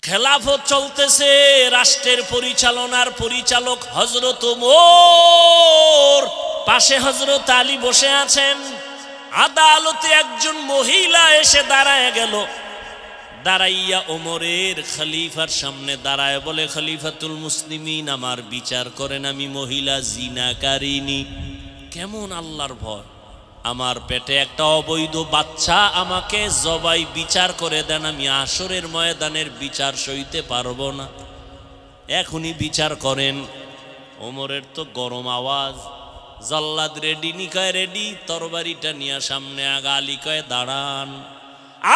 খেলাফত চলতেছে, রাষ্ট্রের পরিচালনার পরিচালক হযরত ওমর, পাশে হযরত আলী বসে আছেন। আদালতে একজন মহিলা এসে দাঁড়ায় গেল, দাঁড়াইয়া ওমরের খলিফার সামনে দাঁড়ায় বলে, খলিফাতুল মুসলিমিন আমার বিচার করেন, আমি মহিলা জিনাকারিনী। কেমন আল্লাহর ভয়! আমার পেটে একটা অবৈধ বাচ্চা, আমাকে জবাই বিচার করে দেন, আমি আসরের ময়দানের বিচার সইতে পারবো না, এখনই বিচার করেন। ওমরের তো গরম আওয়াজ, জল্লাদ রেডি, নিকয় রেডি, তরবারিটা নিয়ে সামনে আগা। আলী কয় দাঁড়ান।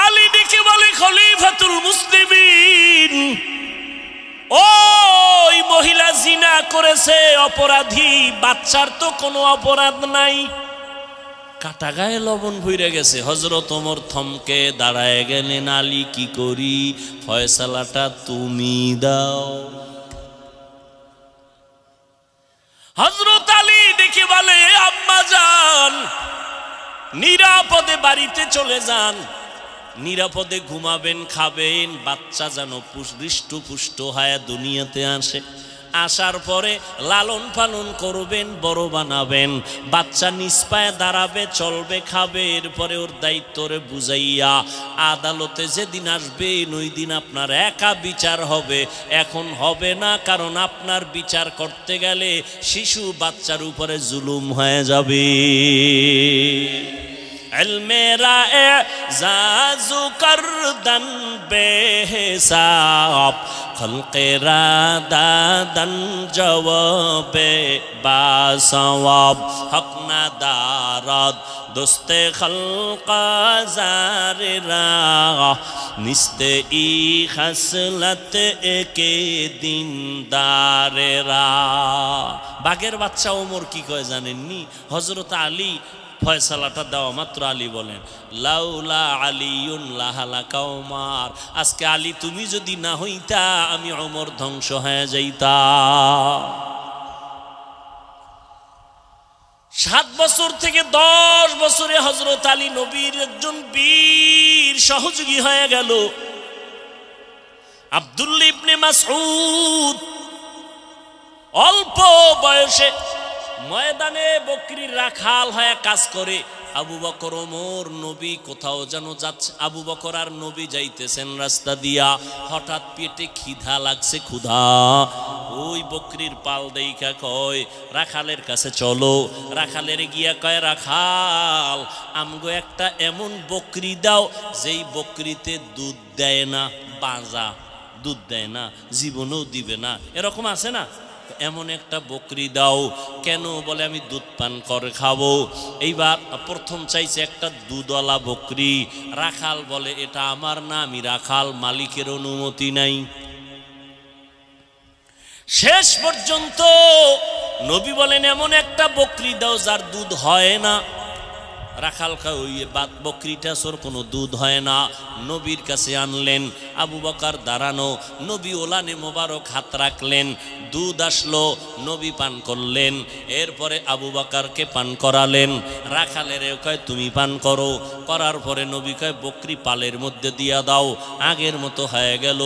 আলী ডেকে বলে, খলিফাতুল মুসলিমিন, ওই মহিলা জিনা করেছে, অপরাধী, বাচ্চার তো কোনো অপরাধ নাই। কাটা গায়ে লবণ ভইরা গেছে। হযরত ওমর থমকে দাঁড়ায় গেলেন, আলী কি করি, ফয়সালাটা তুমি দাও। হযরত আলী দেখে বলে, আম্মা যান, নিরাপদে বাড়িতে চলে যান, নিরাপদে ঘুমাবেন, খাবেন, বাচ্চা যেন হৃষ্টপুষ্ট হয়ে দুনিয়াতে আসে। আসার পরে লালন পালন করবেন, বড় বানাবেন, বাচ্চা নিজ পায়ে দাঁড়াবে, চলবে, খাবে। এরপরে ওর দায়িত্বরে বুঝাইয়া আদালতে যেদিন আসবেন ওই দিন আপনার একা বিচার হবে। এখন হবে না, কারণ আপনার বিচার করতে গেলে শিশু বাচ্চার উপরে জুলুম হয়ে যাবে। ইলমেরা এজাজু করদন বেহিসাব, খলকেরা দাদন জওয়াবে বাসওয়াব, হক না দারাদ দোস্তে খলকা জারেরা, নিস্তে ই খাসলত একে দিনদারেরা। বাঘের বাচ্চা ওমর কি কয় জানেননি? হযরত আলী ফয়সালাটা দেওয়া মাত্র আলী বলেন, লাউলা আলিউন লাহালাকা ওমর, আজকে আলী তুমি যদি না হইতা আমি ওমর ধ্বংস হয়ে যাইতা। 7 বছর থেকে 10 বছরে হযরত আলী নবীর একজন বীর সহযোগী হয়ে গেল। আব্দুল্লাহ ইবনে মাসউদ অল্প বয়সে ময়দানে বকরির রাখাল হয়ে কাজ করে। আবু বকর ওমর নবী কোথাও যেন যাচ্ছে, আবু বকর আর নবী যাইতেছেন রাস্তা দিয়া, হঠাৎ পেটে খিদা লাগছে, ক্ষুধা। ওই বকরির পাল দেইখা কয়, রাখালের কাছে চলো। রাখালের গিয়া কয়, রাখাল আমগো একটা এমন বকরি দাও যেই বকরিতে দুধ দেয় না, বাজা, দুধ দেয় না, জীবনেও দিবে না, এরকম আছে না, এমন একটা বকরি দাও। কেন? বলে আমি দুধ পান করে খাবো। এইবার প্রথম চাইছে একটা দুধওয়ালা বকরি। রাখাল বলে, এটা আমার না, আমি রাখাল, মালিকের অনুমতি নাই। শেষ পর্যন্ত নবী বলেন, এমন একটা বকরি দাও যার দুধ হয় না। রাখাল কা ওই বকরিটা সোর কোনো দুধ হয় না। নবীর কাছে আনলেন, আবু বকর দাঁড়ানো, নবী ওলানে মোবারক হাত রাখলেন, দুধ আসলো, নবী পান করলেন। এরপরে আবু বকরকে পান করালেন। রাখালের কয়, তুমি পান করো। করার পরে নবী কয়, বকরি পালের মধ্যে দিয়া দাও, আগের মতো হয়ে গেল।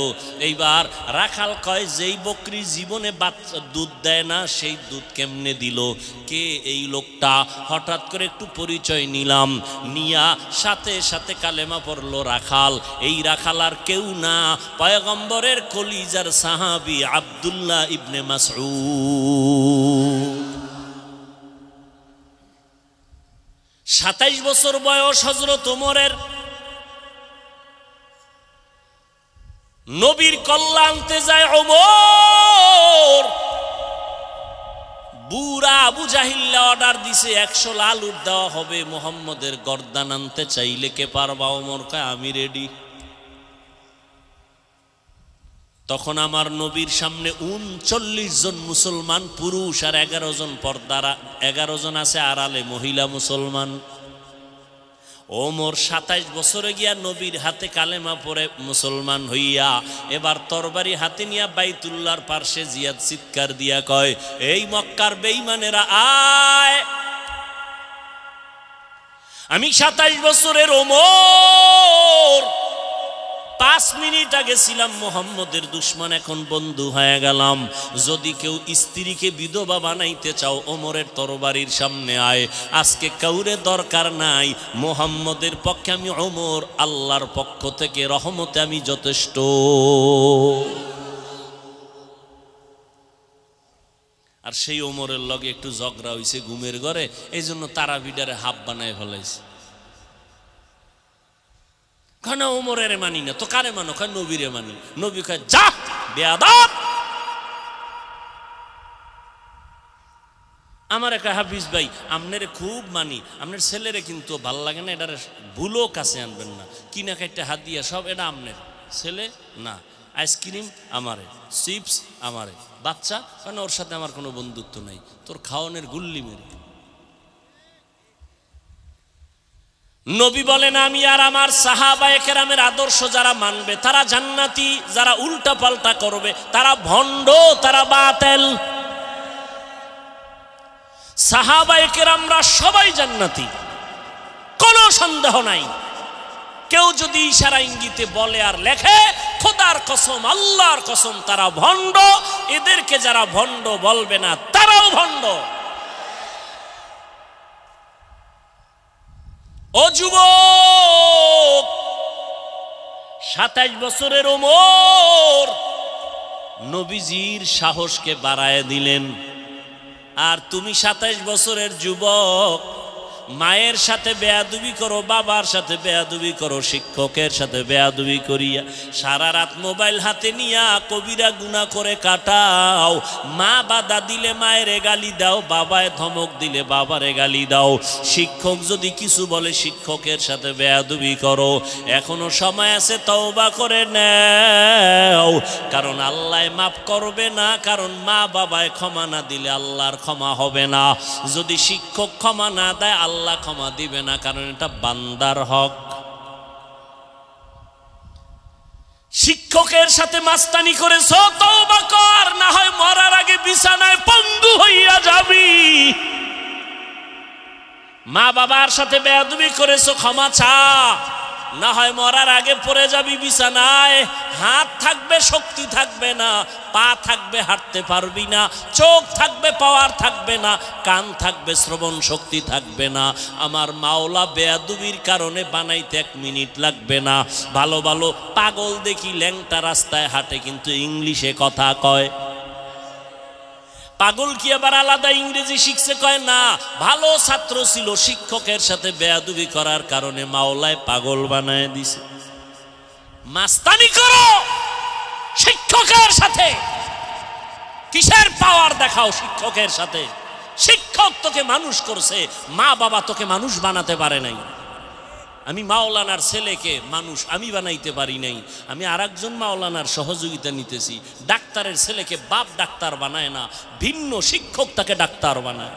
এইবার রাখাল কয়, যেই বকরি জীবনে বাচ্চা দুধ দেয় না সেই দুধ কেমনে দিল? কে এই লোকটা? হঠাৎ করে একটু পরিচয় নিলাম, নিয়া সাথে সাথে কালেমা পড়লো রাখাল। এই রাখাল আর কেউ না, পয়গম্বরের কলিজার সাহাবী আব্দুল্লাহ ইবনে মাসউদ। 27 বছর বয়স হযরত ওমরের। নবীর কল্লা আনতে যায় ওমর। বুড়া আবু জাহিল্লা অর্ডার দিছে 100 লাল উট দেওয়া হবে, মুহাম্মদের গর্দান আনতে চাইলে কে পারবা? ওমর কয়, আমি রেডি। তখন আমার নবীর সামনে 39 জন মুসলমান পুরুষ আর 11 জন পর্দারা, 11 জন আছে আড়ালে মহিলা মুসলমান। ওমর 27 বছরে গিয়া নবীর হাতে কালেমা পড়ে মুসলমান হইয়া এবার তরবারি হাতে নিয়া বাইতুল্লাহর পার্শ্বে জিয়াদ চিৎকার দিয়া কয়, এই মক্কার বেঈমানেরা আয়, আমি 27 বছরের ওমর, 5 মিনিট আগে ছিলাম মুহাম্মদের দুশমন, এখন বন্ধু হয়ে গেলাম। যদি কেউ স্ত্রীকে বিধবা বানাইতে চাও, ওমরের তরবারির সামনে আয়। আজকে কাউরে দরকার নাই, মুহাম্মদের পক্ষে আমি ওমর, আল্লাহর পক্ষ থেকে রহমতে আমি যথেষ্ট। আর সেই ওমরের লগে একটু ঝগড়া হইছে ঘুমের ঘরে, এই জন্য তারাবিডারে হাফ বানায় ফেলাইছে। কেন ওমরের মানি না? তো কারে মানো? কয় নবীরে মানি। নবী কয় যা বেয়াদব। আমার একটা হাফিজ ভাই, আপনারে খুব মানি, আপনার ছেলেরে কিন্তু ভাল লাগে না, এটার ভুলও কাছে আনবেন না। কিনা কাইটা হাত দিয়া সব এটা আপনার ছেলে না। আইসক্রিম আমারে, চিপস আমারে, বাচ্চা কারণ ওর সাথে আমার কোনো বন্ধুত্ব নাই, তোর খাওয়ানোর গুল্লি মেরে। নবী বলেন আমি আর আমার সাহাবায়ে কেরামের আদর্শ যারা মানবে তারা জান্নাতি, যারা উল্টা পাল্টা করবে তারা ভণ্ড, তারা বাতিল। সাহাবায়ে কেরামরা সবাই জান্নাতি, কোনো সন্দেহ নাই। কেউ যদি ইশারা ইঙ্গিতে বলে আর লেখে, খোদার কসম, আল্লাহর কসম তারা ভণ্ড। এদেরকে যারা ভণ্ড বলবে না তারাও ভণ্ড। ও যুবক, 27 বছরের ওমর নবীজির সাহসকে বাড়ায় দিলেন। আর তুমি 27 বছরের যুবক, মায়ের সাথে বেয়াদবি করো, বাবার সাথে বেয়াদবি করো, শিক্ষকের সাথে বেয়াদবি করিয়া সারা রাত মোবাইল হাতে নিয়া কবিরা গুনাহ করে কাটাও। মা বাধা দিলে মায়েরে গালি দাও, বাবায় ধমক দিলে বাবারে গালি দাও, শিক্ষক যদি কিছু বলে শিক্ষকের সাথে বেয়াদবি করো। এখনো সময় আছে, তওবা করে নাও, কারণ আল্লাহ মাফ করবে না। কারণ মা বাবায় ক্ষমা না দিলে আল্লাহর ক্ষমা হবে না। যদি শিক্ষক ক্ষমা না দেয় আল্লাহ ক্ষমা দিবে না, কারণ এটা বান্দার হক। শিক্ষকের সাথে মাস্তানি করেছো, তওবা কর, না হয় মরার আগে বিছানায় পঙ্গু হইয়া যাবি। মা বাবার সাথে বেয়াদবি করেছো, ক্ষমা চা, না হয় মরার আগে পড়ে যাবি বিছানায়। হাত থাকবে শক্তি থাকবে না, পা থাকবে হাঁটতে পারবি না, চোখ থাকবে পাওয়ার থাকবে না, কান থাকবে শ্রবণ শক্তি থাকবে না। আমার মাওলা বেয়াদবির কারণে বানাইতে 1 মিনিট লাগবে না। ভালো ভালো পাগল দেখি ল্যাংটা রাস্তায় হাঁটে কিন্তু ইংলিশে কথা কয়। পাগল কি আবার আলাদা ইংরেজি শিখছে? কয় না, ভালো ছাত্র ছিল, শিক্ষকের সাথে বেয়াদবি করার কারণে মাওলায় পাগল বানায় দিছে। মাস্তানি করো শিক্ষকের সাথে, কিসের পাওয়ার দেখাও শিক্ষকের সাথে? শিক্ষক তোকে মানুষ করছে, মা বাবা তোকে মানুষ বানাতে পারে নাই। আমি মাওলানার ছেলেকে মানুষ আমি বানাইতে পারি নাই, আমি আরেকজন মাওলানার সহযোগিতা নিতেছি। ডাক্তারের ছেলেকে বাপ ডাক্তার বানায় না, ভিন্ন শিক্ষক তাকে ডাক্তার বানায়।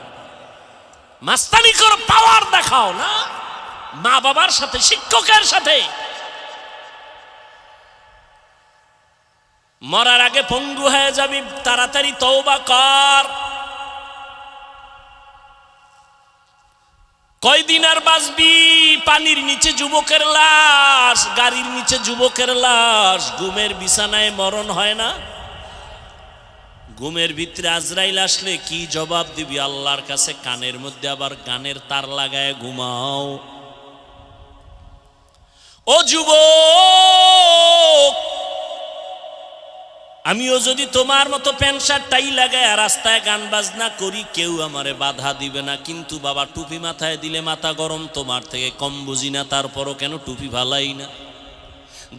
মাস্তানি করো, পাওয়ার দেখাও না মা বাবার সাথে, শিক্ষকের সাথে। মরার আগে পঙ্গু হয়ে যাবি, তাড়াতাড়ি তওবা কর। কয়দিন আর বাঁচবি? পানির নিচে যুবকের লাশ, গাড়ির নিচে যুবকের লাশ, ঘুমের বিছানায় মরণ হয় না? ঘুমের ভিতরে আজরাইল আসলে কি জবাব দিবি আল্লাহর কাছে? কানের মধ্যে আবার গানের তার লাগায় ঘুমাও। ও যুবক, আমিও যদি তোমার মতো প্যান্ট শার্ট টাই লাগায় রাস্তায় গান বাজনা করি, কেউ আমারে বাধা দিবে না। কিন্তু বাবা টুপি মাথায় দিলে মাথা গরম, তোমার থেকে কম বুঝি না, তারপরও কেন টুপি ভালাই না?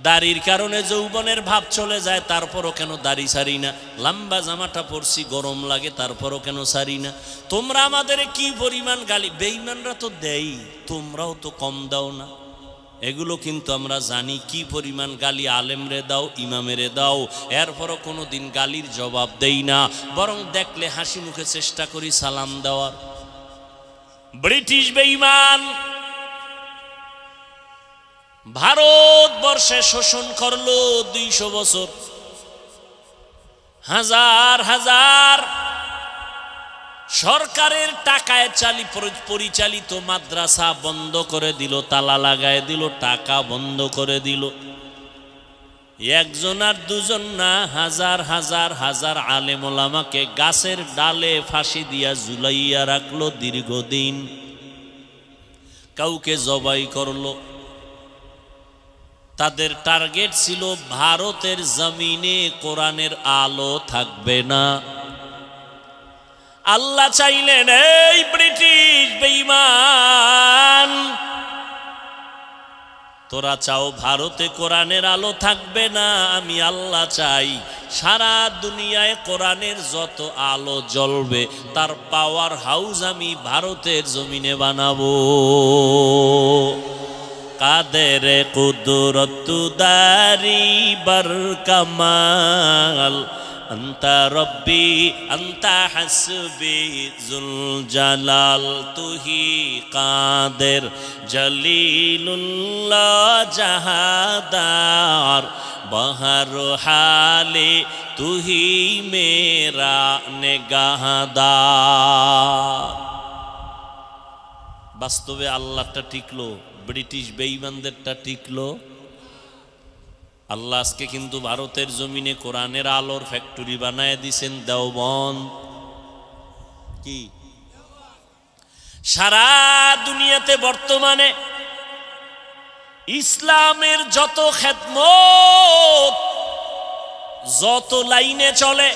দাড়ির কারণে যৌবনের ভাব চলে যায়, তারপরও কেন দাড়ি ছাড়ি না? লম্বা জামাটা পরছি, গরম লাগে, তারপরও কেন ছাড়ি না? তোমরা আমাদের কি পরিমাণ গালি, বেঈমানরা তো দেই, তোমরাও তো কম দাও না। এগুলো কিন্তু আমরা জানি কি পরিমাণ গালি আলেমরে দাও, ইমামেরে দাও, এরপরও কোনো দিন গালির জবাব দেই না, বরং দেখলে হাসি মুখে চেষ্টা করি সালাম দেওয়ার। ব্রিটিশ বেঈমান ভারতবর্ষে শোষণ করলো 200 বছর, হাজার হাজার সরকারের টাকায় পরিচালিত মাদ্রাসা বন্ধ করে দিল, তালা লাগায় দিল, টাকা বন্ধ করে দিল। একজন আর দুজন না, হাজার হাজার হাজার আলেম ওলামাকে গাছের ডালে ফাঁসি দিয়া ঝুলাইয়া রাখলো দীর্ঘদিন। কাউকে জবাই করলো। তাদের টার্গেট ছিল ভারতের জমিনে কোরআনের আলো থাকবে না। আল্লাহ চাইলেন, এই ব্রিটিশ বেঈমান, তোরা চাও ভারতে কোরআনের আলো থাকবে না, আমি আল্লাহ চাই সারা দুনিয়ায় কোরআনের যত আলো জ্বলবে তার পাওয়ার হাউস আমি ভারতের জমিনে বানাবো। কাদের কুদরত দারি বার কামাল, আন্তা রব্বি আন্তা হাসবি জুল জালাল, তুহি কাদের জলিলুল্লাহ জাহাদার, বহর হালে তুহি মেরা নেগাহদার। বাস্তবে আল্লাহটা টিকলো, ব্রিটিশ বেঈমানদেরটা টিকলো। আল্লাহ আজকে কিন্তু ভারতের জমিনে কোরআনের আলোর ফ্যাক্টরি বানায় দিছেন দেওবন্দ। কি সারা দুনিয়াতে বর্তমানে ইসলামের যত খেদমত, যত লাইনে চলে,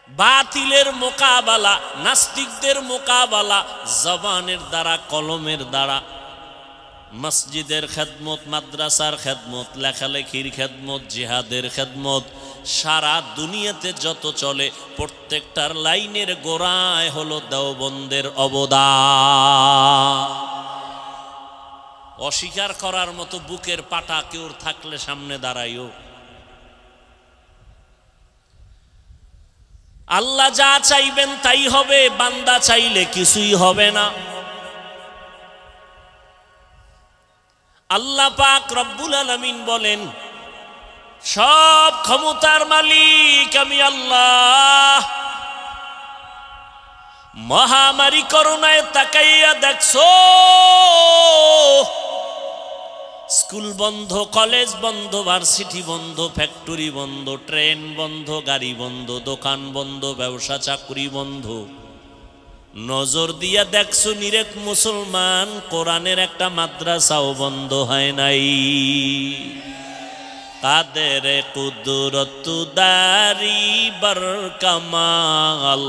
বাতিলের মোকাবেলা, নাস্তিকদের মোকাবেলা জবানের দ্বারা, কলমের দ্বারা, মসজিদের খেদমত, মাদ্রাসার খেদমত, লেখালেখির খেদমত, জিহাদের খেদমত, সারা দুনিয়াতে যত চলে প্রত্যেকটার লাইনের গোড়ায় হলো দেওবন্দের অবদান। অস্বীকার করার মতো বুকের পাটা কেউ থাকলে সামনে দাঁড়াইও। আল্লাহ যা চাইবেন তাই হবে, বান্দা চাইলে কিছুই হবে না। আল্লাহ পাক রব্বুল আলামিন বলেন, সব ক্ষমতার মালিক আমি আল্লাহ। মহামারী করোনায় তাকাইয়া দেখছো, স্কুল বন্ধ, কলেজ বন্ধ, ভার্সিটি বন্ধ, ফ্যাক্টরি বন্ধ, ট্রেন বন্ধ, গাড়ি বন্ধ, দোকান বন্ধ, ব্যবসা চাকরি বন্ধ। নজর দিয়া দেখছো নিরেক মুসলমান, কোরআনের একটা মাদ্রাসাও বন্ধ হয় নাই। কাদের কুদরত দারি বার কামাল,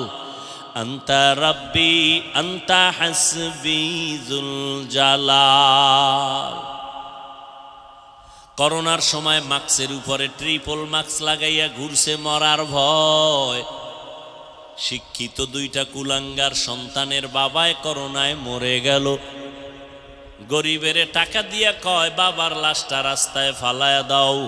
আন্তা রব্বি আন্তা হাসবি জুল জালাল। করোনার সময় মাস্কের উপরে ট্রিপল মাস্ক লাগাইয়া ঘুরছে মরার ভয়। শিক্ষিত দুইটা কুলাঙ্গার সন্তানের বাবায় করোনায় মরে গেল। গরিবের টাকা দিয়া কয়, বাবার লাশটা রাস্তায় ফালায়া দাও।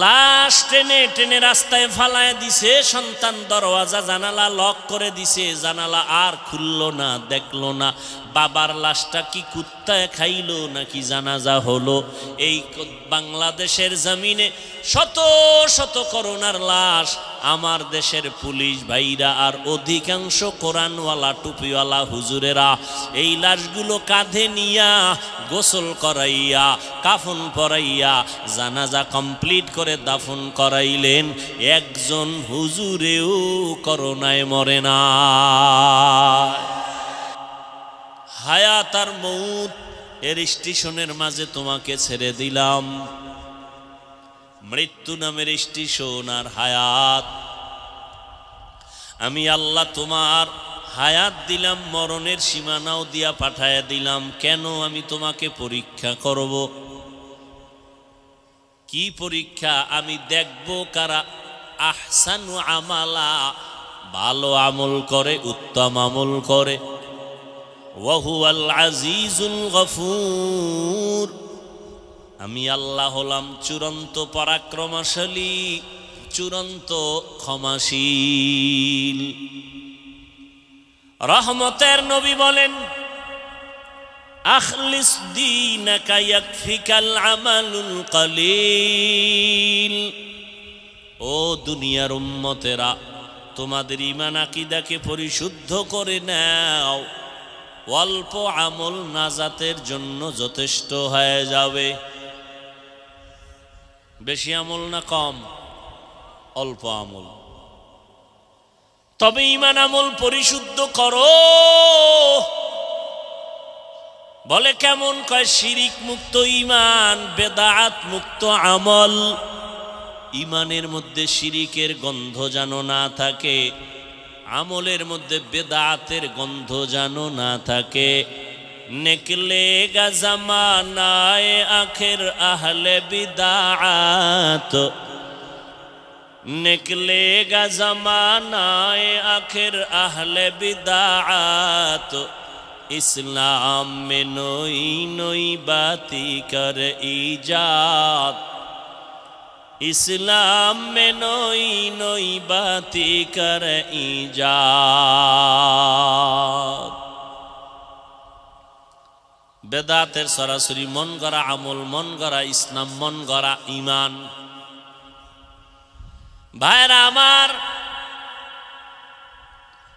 লাশ টেনে টেনে রাস্তায় ফালায়া দিছে। সন্তান দরওয়াজা জানালা লক করে দিছে, জানালা আর খুললো না, দেখলো না বাবার লাশটা কি কুত্তায় খাইলো নাকি জানাজা হলো। এই বাংলাদেশের জমিনে শত শত করোনার লাশ। আমার দেশের পুলিশ ভাইরা আর অধিকাংশ কোরআনওয়ালা টুপিওয়ালা হুজুরেরা এই লাশগুলো কাঁধে নিয়া গোসল করাইয়া, কাফন পরাইয়া, জানাজা কমপ্লিট করে দাফন করাইলেন। একজন হুজুরেও করোনায় মরে না। হায়াত আর মউত এর স্টেশনের মাঝে তোমাকে ছেড়ে দিলাম। মৃত্যু নামের স্টেশন আর হায়াত। আমি আল্লাহ তোমার হায়াত দিলাম, মরণের সীমানাও দিয়া পাঠায়া দিলাম। কেন? আমি তোমাকে পরীক্ষা করব। কি পরীক্ষা? আমি দেখব কারা আহসানু আমালা, ভালো আমল করে, উত্তম আমল করে। ওয়াহুয়াল আজিজুল গফুর। আমি আল্লাহ হলাম চূড়ান্ত পরাক্রমশালী, চূড়ান্ত ক্ষমাশীল। রহমতের নবী বলেন, আখলিস দীনাকা ইয়াকফিকাল আমালুল কলিল। ও দুনিয়ার উম্মতেরা, তোমাদের ঈমান আকীদাকে পরিশুদ্ধ করে নাও, অল্প আমল নাজাতের জন্য যথেষ্ট হয়ে যাবে। বেশি আমল না কম? অল্প আমল। তবে ঈমান আমল পরিশুদ্ধ করো। বলে কেমন? কয় শিরিক মুক্ত ঈমান, বেদাত মুক্ত আমল। ঈমানের মধ্যে শিরিকের গন্ধ যেন না থাকে, আমলের মধ্যে বেদাতের গন্ধ যেন না থাকে। নিকলেগা জামানায়ে আখির আহলে বিদাত, निकलेगा ज़मानाए आखिर अहले बिदाअत, इस्लाम में नई नई बातें कर ईजाद, इस्लाम में नई नई बातें कर ईजाद। बेदातेर सरासरि मन गड़ा আমল, मन गड़ा इस्लाम, मन गड़ा ईमान। ভাইরা আমার,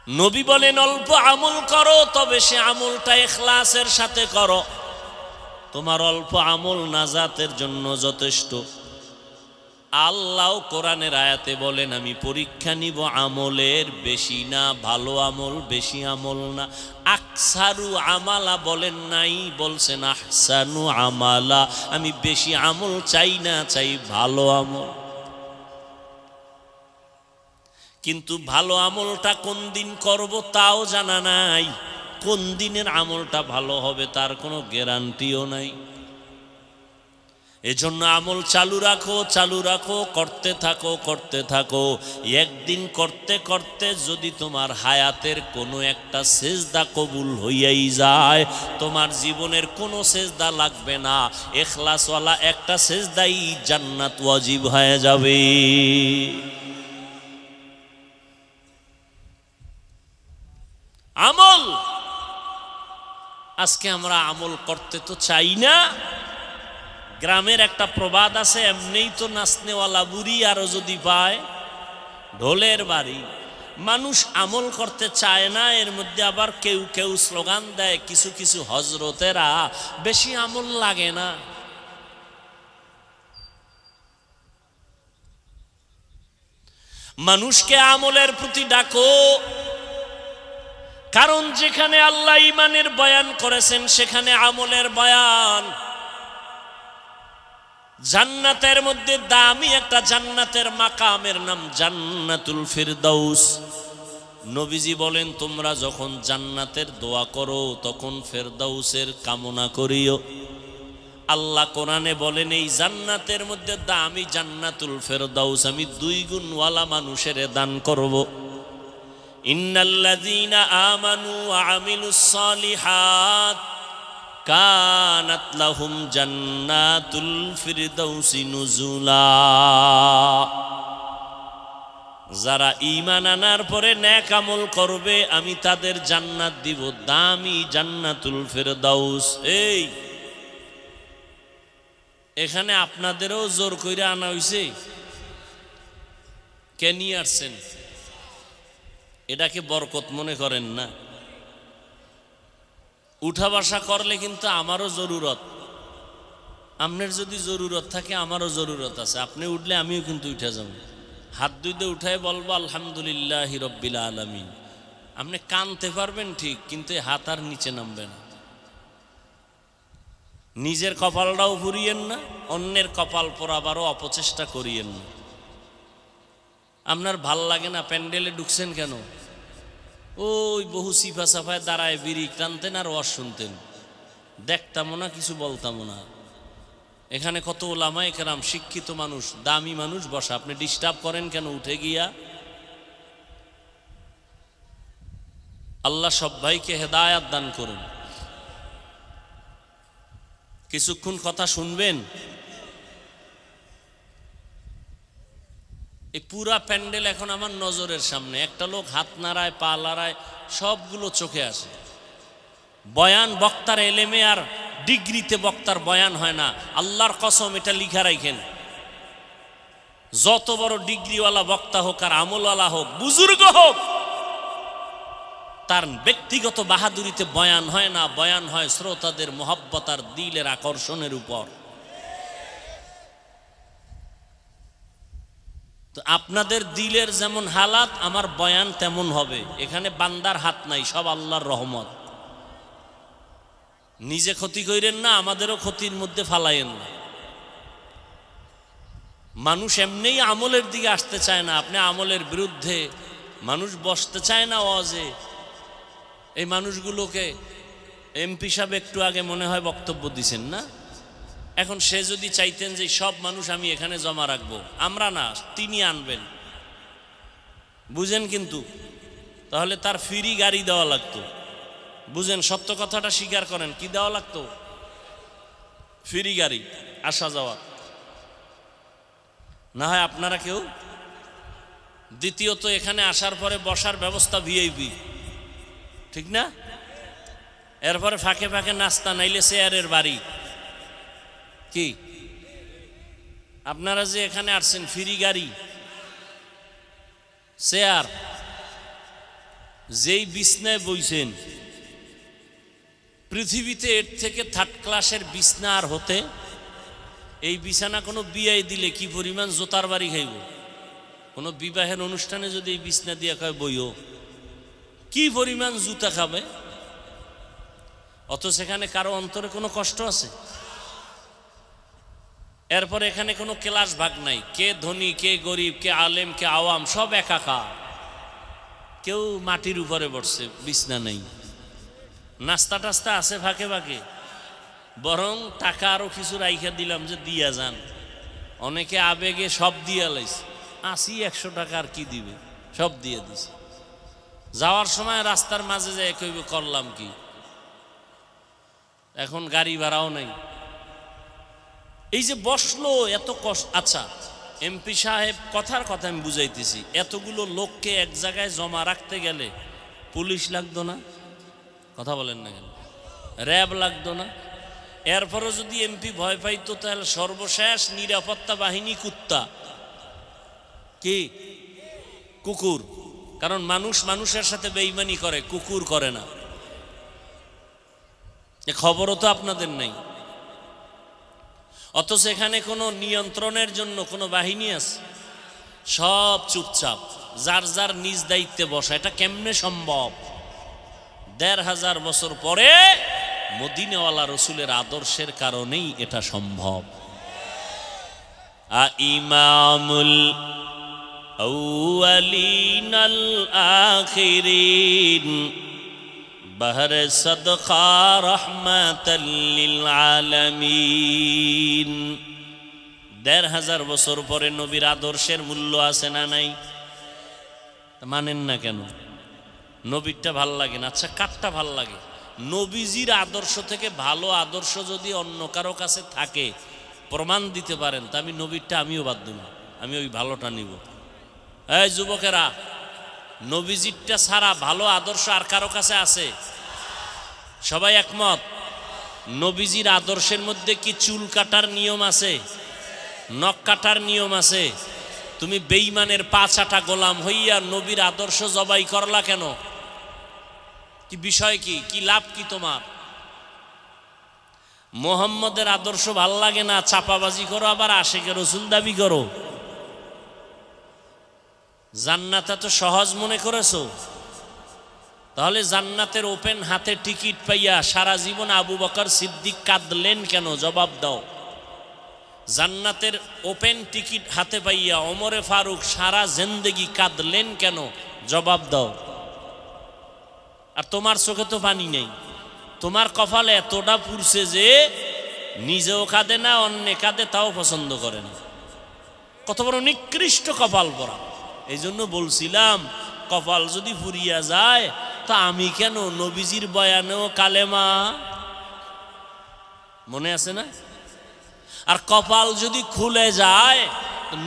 নবী বলেন অল্প আমল করো, তবে সে আমলটা ইখলাসের সাথে করো। তোমার অল্প আমল নাজাতের জন্য যথেষ্ট। আল্লাহ কোরআনের আয়াতে বলেন আমি পরীক্ষা নিব আমলের, বেশি না। ভালো আমল, বেশি আমল না। আকসারু আমালা বলেন নাই, বলছেন আহসানু আমালা। আমি বেশি আমল চাই না, চাই ভালো আমল। কিন্তু ভালো আমলটা কোন দিন করব তাও জানা নাই। কোন দিনের আমলটা ভালো হবে তার কোনো গ্যারান্টিও নাই। এজন্য আমল চালু রাখো, চালু রাখো, করতে থাকো, করতে থাকো। একদিন করতে করতে যদি তোমার হায়াতের কোনো একটা সেজদা কবুল হইয়াই যায়, তোমার জীবনের কোনো সেজদা লাগবে না, ইখলাসওয়ালা একটা সেজদাই জান্নাত ওয়াজিব হয়ে যাবে। আমল, আজকে আমরা আমল করতে তো চাই না। গ্রামের একটা প্রবাদ আছে, এমনিই তো নাচনেওয়ালা বুড়ি আরো যদি পায় ঢোলের বাড়ি। মানুষ আমল করতে চায় না, এর মধ্যে আবার কেউ কেউ স্লোগান দেয়, কিছু কিছু হজরতেরা, বেশি আমল লাগে না। মানুষকে আমলের প্রতি ডাকো, কারণ যেখানে আল্লাহ ঈমানের বয়ান করেছেন সেখানে আমলের বয়ান। জান্নাতের মধ্যে দামি একটা জান্নাতের মাকামের নাম জান্নাতুল ফিরদাউস। নবীজি বলেন তোমরা যখন জান্নাতের দোয়া করো তখন ফিরদাউসের কামনা করিও। আল্লাহ কোরআনে বলেন এই জান্নাতের মধ্যে দামি জান্নাতুল ফিরদাউস আমি 2 গুণওয়ালা মানুষের দান করব। ইন্নাল্লাযীনা আমানু ওয়া আমিলুস সালিহাত কানাত লাহুম জান্নাতুল ফিরদাউসি নুজুলা। যারা ঈমান আনার পরে নেক আমল করবে আমি তাদের জান্নাত দিব, দামি জান্নাতুল ফিরদাউস। এই এখানে আপনাদেরও জোর কইরা আনা হইছে, কে নিয়ে আসছেন? এটাকে বরকত মনে করেন না? উঠা বসা করলে কিন্তু আমারও জরুরত, আপনার যদি জরুরত থাকে আমারও জরুরত আছে। আপনি উঠলে আমিও কিন্তু উঠে যাব, হাত দুইতে উঠায় বলবো আলহামদুলিল্লাহি রব্বিল আলামিন। আপনি কানতে পারবেন ঠিক, কিন্তু হাত আর নিচে নামবে না। নিজের কপালটাও পুরিয়েন না, অন্যের কপাল পোড়াবারও অপচেষ্টা করিয়েন না। আপনার ভাল লাগে না প্যান্ডেলে ঢুকছেন কেন? ওই বহু সিফা সাফায় দাঁড়ায় বিড়ি টানতেন আর ওয়াজ শুনতেন, দেখতামও না, কিছু বলতামও না। এখানে কত ওলামায়ে কেরাম শিক্ষিত মানুষ, দামি মানুষ বসা, আপনি ডিস্টার্ব করেন কেন উঠে গিয়া? আল্লাহ সব ভাইকে হেদায়াত দান করুন। কিছুক্ষণ কথা শুনবেন। এই পুরা প্যান্ডেল এখন আমার নজরের সামনে, একটা লোক হাত নাড়ায়, পা নাড়ায়, সবগুলো চোখে আসে। বয়ান বক্তার এলেমে আর ডিগ্রিতে বক্তার বয়ান হয় না। আল্লাহর কসম এটা লিখা রাখেন, যত বড় ডিগ্রিওয়ালা বক্তা হোক আর আমলওয়ালা হোক, বুজুর্গ হোক, তার ব্যক্তিগত বাহাদুরিতে বয়ান হয় না। বয়ান হয় শ্রোতাদের মোহাব্বত আর দিলের আকর্ষণের উপর। তো আপনাদের দিলের যেমন হালাত আমার বয়ান তেমন হবে। এখানে বান্দার হাত নাই, সব আল্লাহর রহমত। নিজে ক্ষতি করেন না, আমাদেরও ক্ষতির মধ্যে ফালাইয়েন না। মানুষ এমনিই আমলের দিকে আসতে চায় না, আপনি আমলের বিরুদ্ধে। মানুষ বসতে চায় না ওয়াজে। এই মানুষগুলোকে এমপি সাহেব একটু আগে মনে হয় বক্তব্য দিছেন না? এখন সে যদি চাইতেন যে সব মানুষ আমি এখানে জমা রাখবো, আমরা না, তিনি আনবেন, বুঝেন? কিন্তু তাহলে তার ফ্রি গাড়ি দেওয়া লাগতো। বুঝেন, সত্য কথাটা স্বীকার করেন, কি দেওয়া লাগতো? ফ্রি গাড়ি আসা যাওয়া। না হয় আপনারা কেউ। দ্বিতীয়ত, এখানে আসার পরে বসার ব্যবস্থা ভিআইপি, ঠিক না? এরপরে ফাঁকে ফাঁকে নাস্তা, নাইলে চেয়ারের বাড়ি। কি আপনারা যে এখানে আসছেন, ফ্রি গাড়ি, চেয়ার, যেই বিছনায় বইছেন, পৃথিবীতে এর থেকে থার্ড ক্লাসের বিছনা আর হতে? এই বিছানা কোনো বিয়ে দিলে কি পরিমাণ জোতার বাড়ি খাইব? কোনো বিবাহের অনুষ্ঠানে যদি এই বিছনা দিয়ে কয় বইও, কি পরিমাণ জুতা খাবে? অথচ সেখানে কারো অন্তরে কোনো কষ্ট আছে? এরপর এখানে কোনো ক্লাস ভাগ নাই, কে ধনী কে গরিব, কে আলেম কে আওয়াম, সব একাকা। কেউ মাটির উপরে বসছে, বিছনা নেই। নাস্তা টাস্তা আছে ফাঁকে ফাঁকে, বরং টাকা আরো কিছু রাইখা দিলাম যে দিয়া যান। অনেকে আবেগে সব দিয়া লাইছে, 80-100 টাকা আর কি দিবে, সব দিয়ে দিছে। যাওয়ার সময় রাস্তার মাঝে যায় কইবে করলাম কি, এখন গাড়ি ভাড়াও নাই। এই যে বসলো, এত কষ্ট। আচ্ছা, এমপি সাহেব, কথার কথা আমি বুঝাইতেছি, এতগুলো লোককে এক জায়গায় জমা রাখতে গেলে পুলিশ লাগতো না? কথা বলেন না কেন? র্যাব লাগতো না? এরপরও যদি এমপি ভয় পাইতো, তাহলে সর্বশেষ নিরাপত্তা বাহিনী কুত্তা, কি কুকুর। কারণ মানুষ মানুষের সাথে বেঈমানি করে, কুকুর করে না। এ খবরও তো আপনাদের নেই। অথচ এখানে কোনো নিয়ন্ত্রণের জন্য কোনো বাহিনী আছে? সব চুপচাপ, যার যার নিজ দায়িত্বে বসা। এটা কেমনে সম্ভব? ১৫০০ বছর পরে মদিনাওয়ালা রসুলের আদর্শের কারণেই এটা সম্ভব। ইমামুল আউয়ালিন আল আখিরিন বহর সদকা রহমাতাল লিল আলামিন। ১৫০০ বছর পরে নবীর আদর্শের মূল্য আছে না নাই? মানেন না কেন? নবীরটা ভাল লাগে না? আচ্ছা, কারটা ভাল লাগে? নবীজির আদর্শ থেকে ভালো আদর্শ যদি অন্য কারো কাছে থাকে, প্রমাণ দিতে পারেন, তা আমি নবীরটা আমিও বাদ দেব, আমি ওই ভালোটা নিব। এই যুবকেরা, নবীজিরটা ছাড়া ভালো আদর্শ আর কারো কাছে আছে? সবাই একমত? নবীজির আদর্শের মধ্যে কি চুল কাটার নিয়ম আছে? নখ কাটার নিয়ম আছে? তুমি বেঈমানের পা চাটা গোলাম হইয়া নবীর আদর্শ জবাই করলা কেন? কি বিষয়, কি কি লাভ কি তোমার? মোহাম্মদের আদর্শ ভাল লাগে না, চাপাবাজি করো, আবার আশিকে রসুল দাবি করো। জান্নাত তো সহজ মনে করেছো? তাহলে জান্নাতের ওপেন হাতে টিকিট পাইয়া সারা জীবন আবু বকর সিদ্দিক কাঁদলেন কেন? জবাব দাও। জান্নাতের ওপেন টিকিট হাতে পাইয়া ওমরে ফারুক সারা জিন্দেগি কাঁদলেন কেন? জবাব দাও। আর তোমার চোখে তো পানি নেই, তোমার কপালে এতটা পুড়ছে যে নিজেও কাঁদে না, অন্য কাঁদে তাও পছন্দ করে না। কত বড় নিকৃষ্ট কপাল পরা। এই জন্য বলছিলাম, কপাল যদি ফুরিয়া যায় তা আমি কেন? নবীজির বয়ানেও কালেমা, মনে আছে না? আর কপাল যদি খুলে যায়,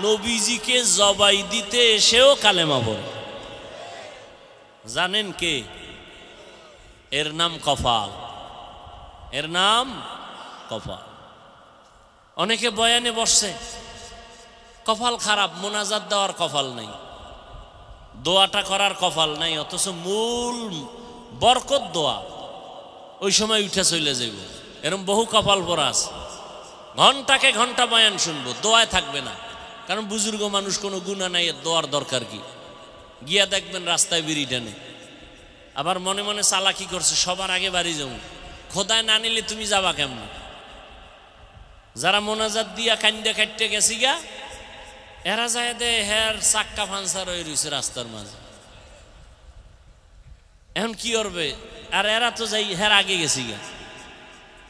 নবীজিকে জবাই দিতে এসেও কালেমা পড়ে। জানেন কে? এর নাম কপাল, এর নাম কপাল। অনেকে বয়ানে বসছে, কপাল খারাপ, মোনাজাত দেওয়ার কপাল নাই, দোয়াটা করার কপাল নাই, অথচ মূল বরকত দোয়া ওই সময় উঠে চলে যাইব। এরকম বহু কপাল পরা আছে। ঘন্টাকে ঘন্টা বয়ান শুনবো, দোয়ায় থাকবে না। কারণ বুজুর্গ মানুষ কোনো গুনাহ নাই, দোয়ার দরকার কি? গিয়া দেখবেন রাস্তায় বিড়ি টানে, আবার মনে মনে চালাকি করছে সবার আগে বাড়ি যাও, খোদায় না নিলে তুমি যাবা কেমন? যারা মোনাজাত দিয়া কান্দে কাটতে গেছি গা, এরা যায় দে হের চাক্কা ফান্সার হয়ে রয়েছে রাস্তার মাঝে। এখন কি করবে? আর এরা তো যাই হের আগে গেছি গা,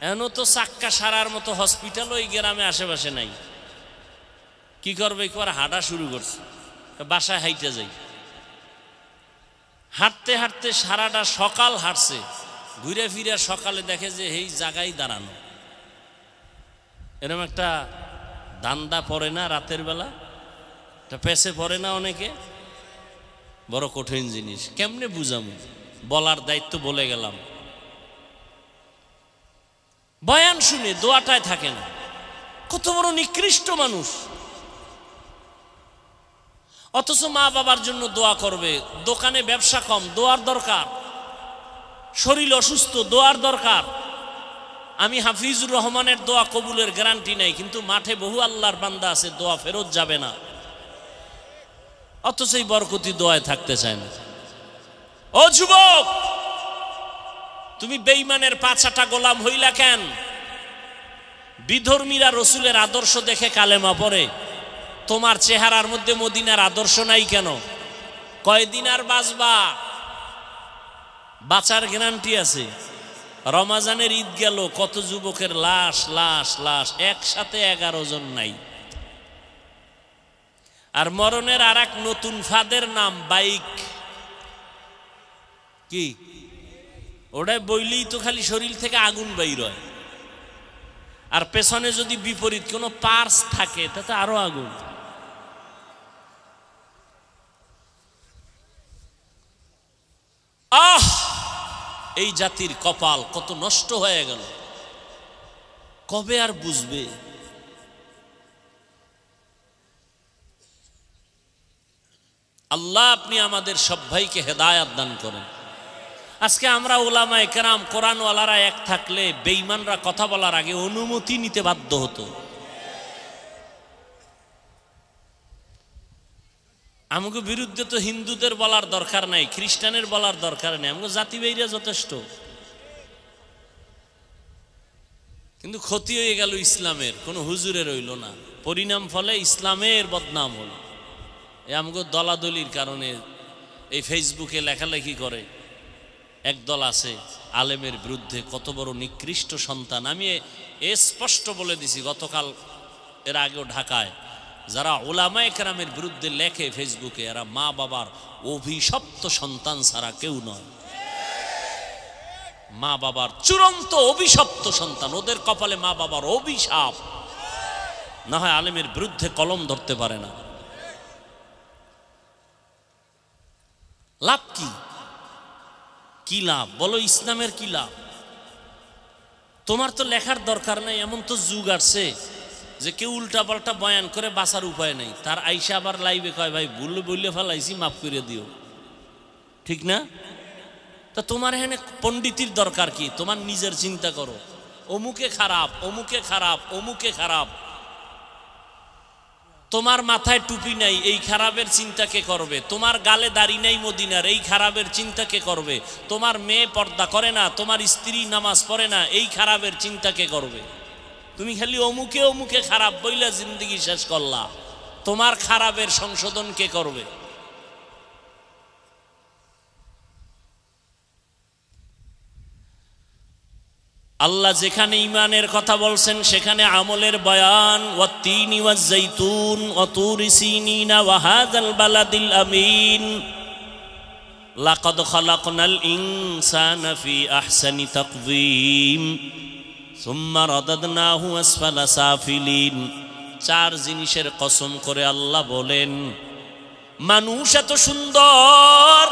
এখনও তো চাক্কা সারার মতো হসপিটাল ওই গ্রামে আশেপাশে নাই। কি করবে? একবার হাঁটা শুরু করছে, বাসায় হাইটে যাই। হাঁটতে হাঁটতে সারাটা সকাল হাঁটছে, ঘুরে ফিরে সকালে দেখে যে এই জায়গায় দাঁড়ানো। এরকম একটা দান্দা পড়ে না রাতের বেলা, একটা পেছে পড়ে না অনেকে? বড় কঠিন জিনিস, কেমনে বুঝামু? বলার দায়িত্ব বলে গেলাম। বয়ান শুনে দোয়াটায় থাকে না। কত বড় নিকৃষ্ট মানুষ, অথচ মা বাবার জন্য দোয়া করবে। দোকানে ব্যবসা কম, দোয়ার দরকার। শরীর অসুস্থ, দোয়ার দরকার। আমি হাফিজুর রহমানের দোয়া কবুলের গ্যারান্টি নাই, কিন্তু মাঠে বহু আল্লাহর বান্দা আছে দোয়া ফেরত যাবে না, অথচ এই বরকতি দোয়ায় থাকতে চায় না। ও যুবক, তুমি বেঈমানের পাছাটা গোলাম হইলা কেন? বিধর্মীরা রসুলের আদর্শ দেখে কালেমা পড়ে, তোমার চেহারার মধ্যে মদিনার আদর্শ নাই কেন? কয়দিন আর বাঁচবা? বাঁচার গ্যারান্টি আছে? রমাজানের ঈদ গেল, কত যুবকের লাশ লাশ লাশ, একসাথে 11 জন নাই। আর মরণের আর এক নতুন ফাঁদের নাম বাইক। কি ওটাই বইলেই তো খালি শরীর থেকে আগুন বাইর হয়, আর পেছনে যদি বিপরীত কোনো পার্স থাকে তাতে আরো আগুন। আহ, এই জাতির কপাল কত নষ্ট হয়ে গেল, কবে আর বুঝবে? আল্লাহ আপনি আমাদের সব ভাইকে হেদায়েত দান করেন। আজকে আমরা উলামায়ে কেরাম কোরআনওয়ালারা এক থাকলে বেঈমানরা কথা বলার আগে অনুমতি নিতে বাধ্য হতো। আমাকে বিরুদ্ধে তো হিন্দুদের বলার দরকার নাই, খ্রিস্টানের বলার দরকার নেই, আমাকে জাতি বাইরা যথেষ্ট। কিন্তু ক্ষতি হয়ে গেল ইসলামের, কোনো হুজুরের হইল না, পরিণাম ফলে ইসলামের বদনাম হল। আমাকে দলাদলির কারণে এই ফেসবুকে লেখালেখি করে একদল আছে আলেমের বিরুদ্ধে, কত বড় নিকৃষ্ট সন্তান। আমি স্পষ্ট বলে দিছি গতকাল, এর আগেও ঢাকায়, যারা উলামায়ে কেরামের বিরুদ্ধে লেখে ফেসবুকে, এরা মা বাবার অভিশপ্ত সন্তান ছাড়া কেউ নয়। মা বাবার চূড়ান্ত অভিশপ্ত সন্তান, ওদের কপালে মা বাবার অভিশাপ, না হয় আলেমের বিরুদ্ধে কলম ধরতে পারে না। লাভ কি? কি লাভ বলো? ইসলামের কি লাভ? তোমার তো লেখার দরকার নাই। এমন তো যুগ আসছে যে কেউ উল্টা পাল্টা বয়ান করে বাঁচার উপায় নেই, তার আইসা আবার লাইভে কয় ভাই ভুল বললে ফেলাইছি, মাফ করে দিও, ঠিক না? তা তোমার এখানে পণ্ডিতির দরকার কি? তোমার নিজের চিন্তা করো। অমুকে খারাপ, অমুকে খারাপ, অমুকে খারাপ। তোমার মাথায় টুপি নাই, এই খারাপের চিন্তা কে করবে? তোমার গালে দাড়ি নাই মদিনার, এই খারাপের চিন্তা কে করবে? তোমার মেয়ে পর্দা করে না, তোমার স্ত্রী নামাজ পড়ে না, এই খারাপের চিন্তা কে করবে? তুমি খালি অমুকে অমুকে খারাপ বইলা জিন্দগি শেষ করলা, তোমার খারাপের সংশোধন কে করবে? আল্লাহ যেখানে ঈমানের কথা বলছেন সেখানে আমলের বয়ান। ওয়াত্তিনি ওয়াজ-যাইতুন ওয়া তুরি সিনিনা ওয়া হাযাল বালাদিল আমিন লাকাদ খালাকনাল ইনসানা ফি আহসানি তাকওয়িম সুম্মা রাদাদনাহু আসফালা সাফিলিন। 4 জিনিসের কসম করে আল্লাহ বলেন, মানুষ এত সুন্দর,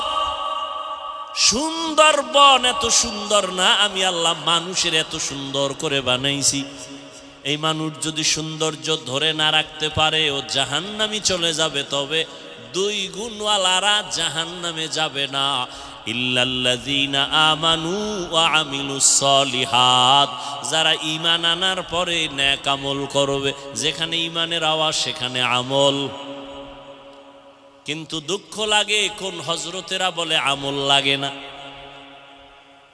সুন্দরবন এত সুন্দর না, আমি আল্লাহ মানুষের এত সুন্দর করে বানাইছি। এই মানুষ যদি সৌন্দর্য ধরে না রাখতে পারে ও জাহান্নামে চলে যাবে, তবে 2 গুণওয়ালারা জাহান্নামে যাবে না। ইল্লাল্লাযীনা আমানু ওয়া আমিলুস সলিহাত, যারা ঈমান আনার পরে নেক আমল করবে। যেখানে ঈমানের আওয়াজ সেখানে আমল। কিন্তু দুঃখ লাগে কোন হযরতেরা বলে আমল লাগে না।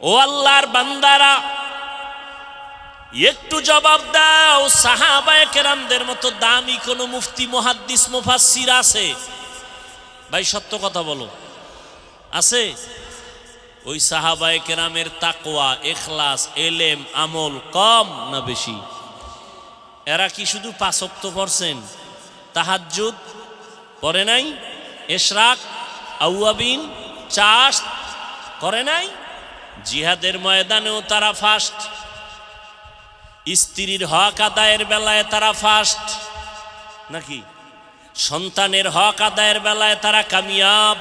ও আল্লাহর বান্দারা, একটু জবাব দাও, সাহাবায়ে কেরামদের মতো দামি কোন মুফতি মুহাদ্দিস মুফাসসির আছে? ভাই সত্য কথা বলো, আছে? ওই সাহাবায়ে কেরামের তাকওয়া, ইখলাস, ইলম, আমল কম না বেশি? এরা কি শুধু 5 ওয়াক্ত পড়ছেন? তাহাজ্জুদ পড়ে নাই? ইশরাক, আওয়াবিন, চাষ করে নাই? জিহাদের ময়দানেও তারা ফার্স্ট। স্ত্রীর হক আদায়ের বেলায় তারা ফার্স্ট নাকি? সন্তানের হক আদায়ের বেলায় তারা কামিয়াব।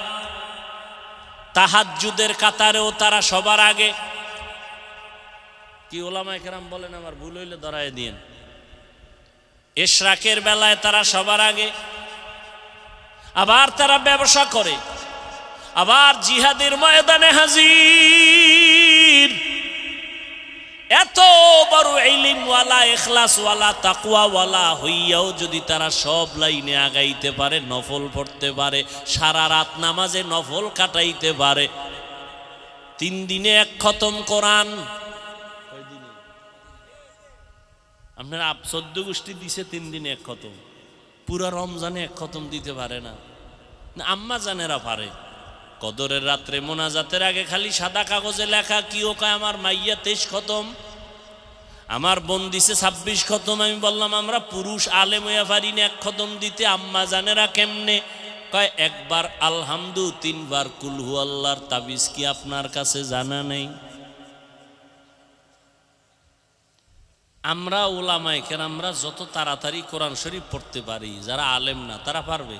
তাহাজ্জুদের কাতারেও তারা সবার আগে। কি ওলামায়ে কেরাম বলেন, আমার ভুল হইলে ধরায় দিয়েন। ইশরাকের বেলায় তারা সবার আগে। আবার তারা ব্যবসা করে, আবার জিহাদের ময়দানে হাজির। এত বড় ইলমওয়ালা, ইখলাসওয়ালা, তাকওয়াওয়ালা হইয়াও যদি তারা সব লাইনে আগাইতে পারে, নফল পড়তে পারে, সারা রাত নামাজে নফল কাটাইতে পারে, 3 দিনে 1 খতম কোরআন, আপনারা 14 গোষ্ঠী দিছে 3 দিনে 1 খতম, পুরা রমজানে 1 খতম দিতে পারে না। আম্মা জানেরা পারে। কদরের রাত্রে মোনাজাতের আগে খালি সাদা কাগজে লেখা, কি ও কয় আমার মাইয়া 23 খতম, আমার বোন দিছে 26 খতম। আমি বললাম আমরা পুরুষ আলেম হইয়া পারি না 1 খতম দিতে, আম্মা জানেরা কেমনে? কয় একবার আলহামদু, 3 বার কুল হু আল্লাহর তাবিজ কি আপনার কাছে জানা নেই? আমরা ওলামায়ে কেরামরা যত তাড়াতাড়ি কোরআন শরীফ পড়তে পারি, যারা আলেম না তারা পারবে?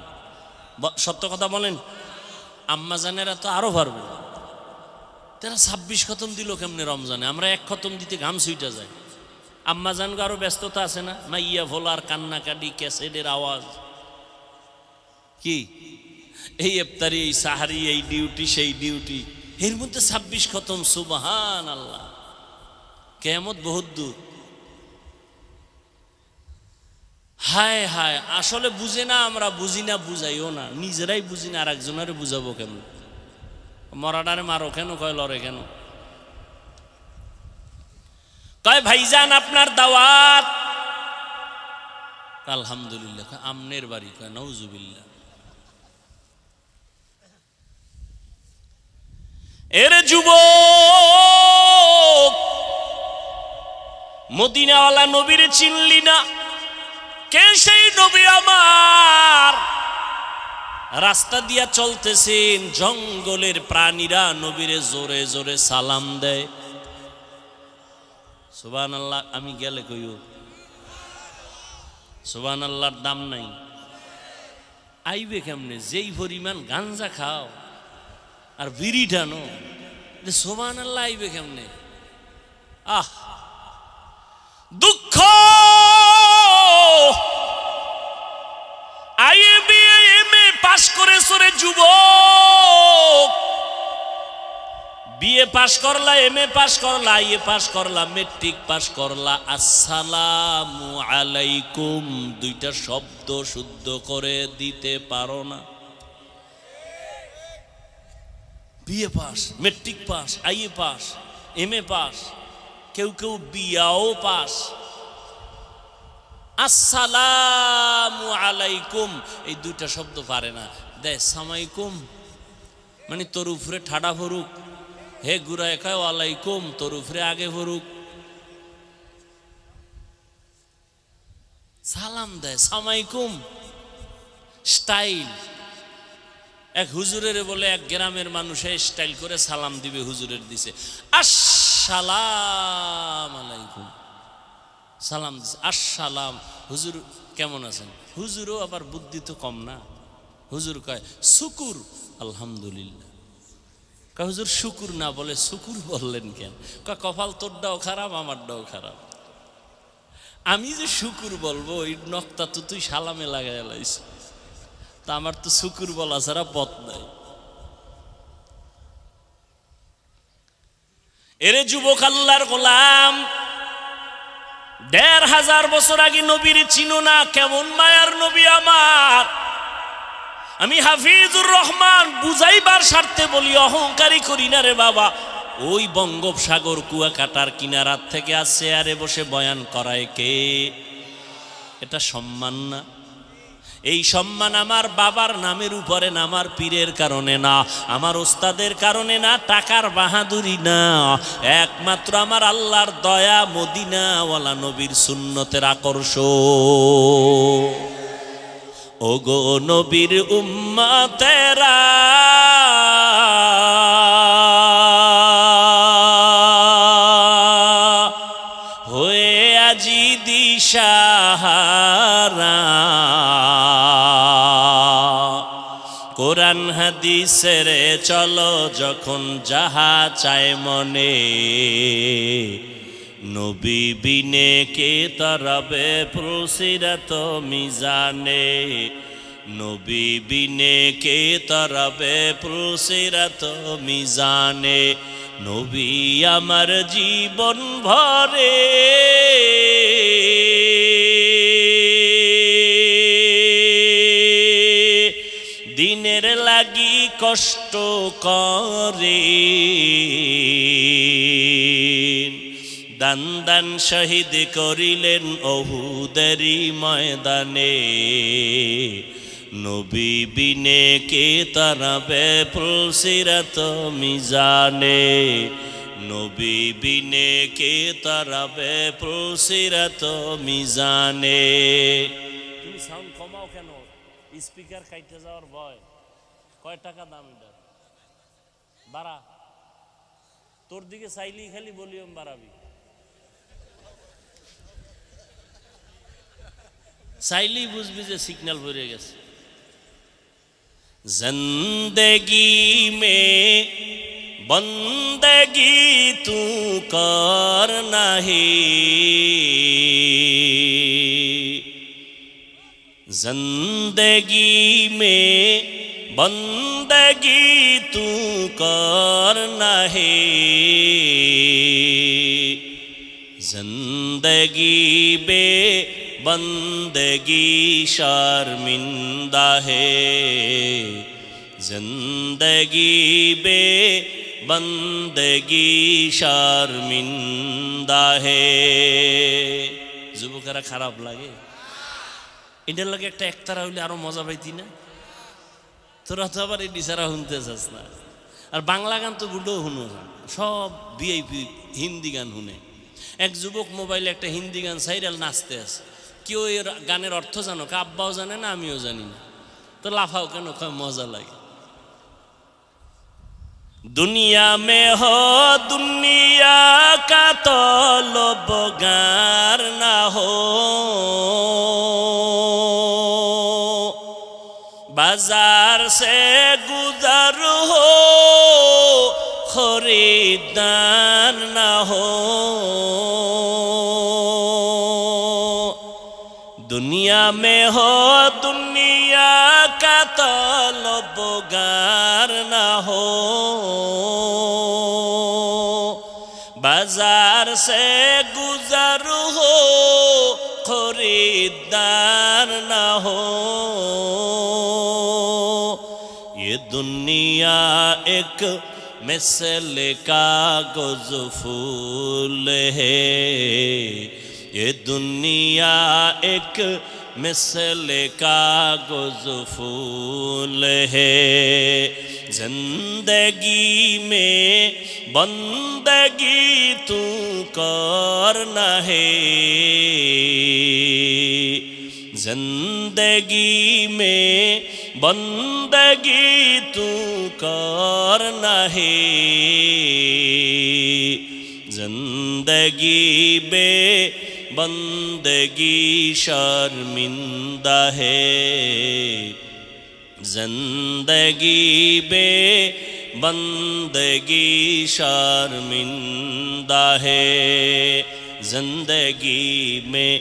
সত্য কথা বলেন। আম্মা জানেরা তো আরো পারবে। তারা 26 খতম দিল কেমনে রমজানে? আমরা 1 খতম দিতে ঘাম ছুইটা যায়। আম্মা জান আরো ব্যস্ততা আছে না? মাইয়া ভোলার কান্নাকাটি, ক্যাসেটের আওয়াজ, কি এই ইফতারি, এই সাহারি, এই ডিউটি, সেই ডিউটি, এর মধ্যে 26 খতম। সুবহানাল্লাহ, কিয়ামত বহুত দূর। হায় হায়, আসলে বুঝে না, আমরা বুঝি না, বুঝাইও না, নিজেরাই বুঝি না, আর একজনের বুঝাবো কেমন? মরাডারে মারো কেন? কয় লড়ে কেন? কয় ভাইজান আপনার দাওয়াত। আলহামদুলিল্লাহ। আমনের বাড়ি? কয় নাউজুবিল্লাহ। এর যুবক, মদিনাওয়ালা নবীরে চিনলি না? কে সেই নবী আমার? রাস্তা দিয়া চলতেছেন, জঙ্গলের প্রাণীরা নবীরে জোরে জোরে সালাম দেয়। সুবহানাল্লাহ। আমি গেলে কইও সুবহানাল্লাহর দাম নাই। আইবে কেমনে? যেই পরিমাণ গাঞ্জা খাও আর বিড়ি টানো, সুবহানাল্লাহ আইবে কেমনে? আহ, দুঃখ। এমএ পাস করে সরে যুবক, বিএ পাস করলা, এমএ পাস করলা, আইএ পাস করলা, মেট্রিক পাস করলা, আসসালামু আলাইকুম 2টা শব্দ শুদ্ধ করে দিতে পারো না। BA pass, matric pass, IA pass, MA pass, কেউ কেউ বিয়াও পাস, আসসালামু আলাইকুম এই 2টা শব্দ পারে না। দে সামাইকুম মানে তোর উপরে ঠাডা ভরুক, হে গুরায় কয় ওয়ালাইকুম, তোর উপরে আগে ভরুক। সালাম দেয় সামাইকুম, স্টাইল। এক হুজুরের বলে এক গ্রামের মানুষে স্টাইল করে সালাম দিবে, হুজুরের দিছে আসসালাম আলাইকুম, সালাম দিছে আসসালাম। হুজুর কেমন আছেন? হুজুরও আবার বুদ্ধি তো কম না। হুজুর কয় শুকুর, আলহামদুলিল্লাহ। কয় হুজুর শুকুর না বলে শুকুর বললেন কেন? কয় কপাল তোরটাও খারাপ, আমারটাও খারাপ। আমি যে শুকুর বলবো ওই নক্তা তো তুই সালামে লাগাই লাইছ, তা আমার তো শুকুর বলা ছাড়া পথ নাই। এরে যুবক আল্লাহর গোলাম, ১৫০০ বছর আগে নবীর চিনো না? কেমন মায়ার নবী আমার। আমি হাফিজুর রহমান বুঝাইবার স্বার্থে বলি, অহংকারী করি না রে বাবা। ওই বঙ্গোপসাগর কুয়াকাটার কিনারার থেকে আসছে আরে বসে বয়ান করায় কে? এটা সম্মান না? এই সম্মান আমার বাবার নামের উপরে না, আমার পীরের কারণে না, আমার ওস্তাদের কারণে না, টাকার বাহাদুরি না, একমাত্র আমার আল্লাহর দয়া, মদিনাওয়ালা নবীর সুন্নতের আকর্ষণ। ওগো নবীর উম্মতেরা, হয়ে আজি দিশাহারা, কোরআন হাদিসের চলো যখন যাহা চায় মনে, নবী বিনে কে তরবে পুলসিরাত মিজানে, নবী বিনে কে তরবে পুলসিরাত মিজানে, নবী আমার জীবন ভরে দিনের লাগি কষ্ট করে, দান দান শহীদ করিলেন ওহুদেরই ময়দানে, নবী বিনে কে তারাবে পুলসিরাত মিজানে, নবী বিনে কে তারাবে পুলসিরাত মিজানে। তুমি সাউন্ড কমাও কেন? স্পিকার কাইটে যাওয়ার ভয়। কয় টাকা দাম এটা? বাড়া, তোর দিকে চাইলেই খালি ভলিউম বাড়াবি, চাইলেই বুঝবি যে সিগন্যাল ভরে গেছে। জিন্দেগি মে বন্দেগি তু কর নাহি, जिंदगी में बंदगी तू करना है, जिंदगी बे बंदगी शर्मिंदा है, जिंदगी बे बंदगी शर्मिंदा है। যুবকেরা খারাপ লাগে? এটার লাগে একটা একতারা হইলে আরো মজা পাইতি না? তোরা তো আবার এটি ছাড়া শুনতে চাস না। আর বাংলা গান তো বুড়ো শুনো, সব ভিআইপি হিন্দি গান শুনে। এক যুবক মোবাইলে একটা হিন্দি গান সাইরাল নাচতে আছে। কেউ এর গানের অর্থ জানো? আব্বাও জানে না, আমিও জানি না। তো লাফাও কেন? মজা লাগে। दुनिया में हो दुनिया का तलबगार ना हो, बाजार से गुजर हो खरीदार ना हो, दुनिया में हो दुनिया का तलबगार ना हो, बाजार से गुजर हो खरीदार ना हो, ये दुनिया एक मिसल कागज फूल है, ये दुनिया एक मिसल कागज फूल है, जिंदगी में बंदगी तू करना है, जिंदगी में बंदगी तू करना है, जिंदगी बे बंदगी शर्मिंदा है, जिंदगी बे बंदगी शर्मिंदा है, जिंदगी में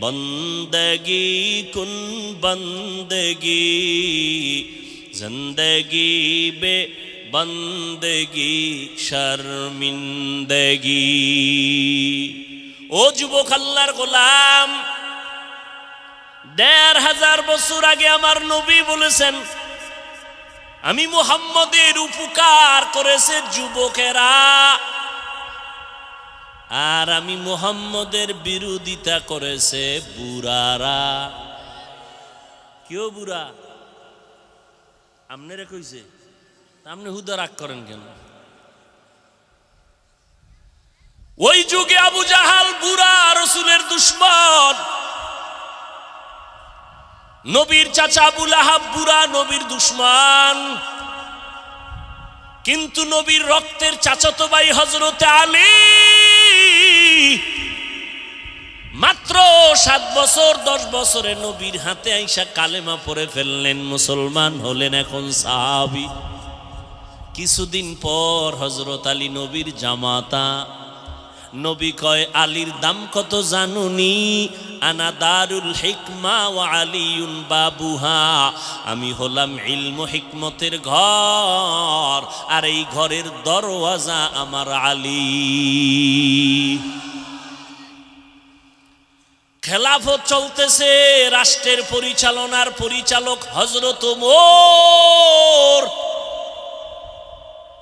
बंदगी कुन बंदगी, जिंदगी बे বন্দেগি শর্মিন্দগি। ও যুবক আল্লাহর গোলাম, ১৫০০ বছর আগে আমার নবী বলেছেন, আমি মুহাম্মদের উপকার করেছে যুবকেরা, আর আমি মুহাম্মদের বিরোধিতা করেছে বুড়ারা। কেউ বুড়া আপনারা কইছে, আপনি হুদা রাগ করেন কেন? ওই যুগে আবু জাহাল বুড়া, রাসূলের দুশমন। নবীর চাচা আবু লাহাব বুড়া, নবীর দুশমন। কিন্তু নবীর রক্তের চাচাতো ভাই হযরত আলী মাত্র 7 বছর 10 বছরে নবীর হাতে আইসা কালেমা পড়ে ফেললেন, মুসলমান হলেন, এখন সাহাবী। কিছুদিন পর হযরত আলী নবীর জামাতা। নবী কয়, আলীর দাম কত জানুনি? আনা দারুল হিকমা ওয়া আলিউন বাবুহা। আমি হলাম ইলম হিকমতের ঘর, আর এই ঘরের দরওয়াজা আমার আলী। খেলাফত চলতেছে, রাষ্ট্রের পরিচালনার পরিচালক হযরত ওমর,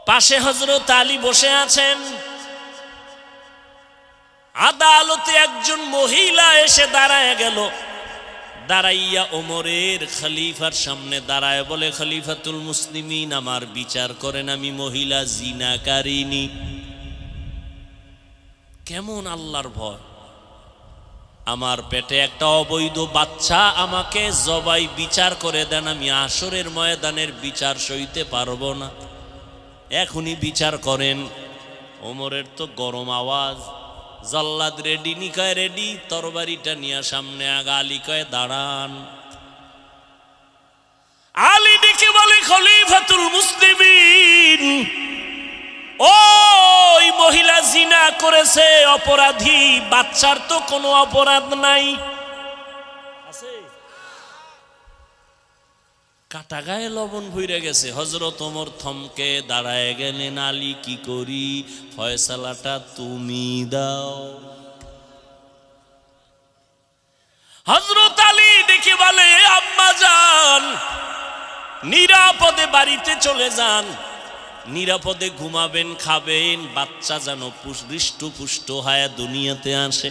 পাশে হযরত আলী বসে আছেন। আদালতে একজন মহিলা এসে দাঁড়ায় গেল, দাঁড়াইয়া ওমরের খলিফার সামনে দাঁড়ায় বলে, খলিফাতুল মুসলিমিন, আমার বিচার করেন, আমি মহিলা জিনাকারিনী। কেমন আল্লাহর ভয়! আমার পেটে একটা অবৈধ বাচ্চা, আমাকে জবাই বিচার করে দেন, আমি আসরের ময়দানের বিচার সইতে পারবো না, এখনই বিচার করেন। ওমরের তো গরম আওয়াজ, জল্লাদ রেডি? নিকয় রেডি। তরবারিটা নিয়ে সামনে আগা। আলী কয়, দাঁড়ান। আলী ডেকে বলে, খলিফাতুল মুসলিমিন, ওই মহিলা জিনা করেছে, অপরাধী, বাচ্চার তো কোনো অপরাধ নাই। আছে? কাটা গায়ে লবণ ভইরা গেছে। হযরত ওমর থমকে দাঁড়ায় গেলেন, আলী কি করি? ফয়সালাটা তুমি দাও। হযরত আলী দেখে বলে, আম্মা জান, নিরাপদে বাড়িতে চলে যান, নিরাপদে ঘুমাবেন, খাবেন, বাচ্চা যেন হৃষ্টপুষ্ট হয়ে দুনিয়াতে আসে।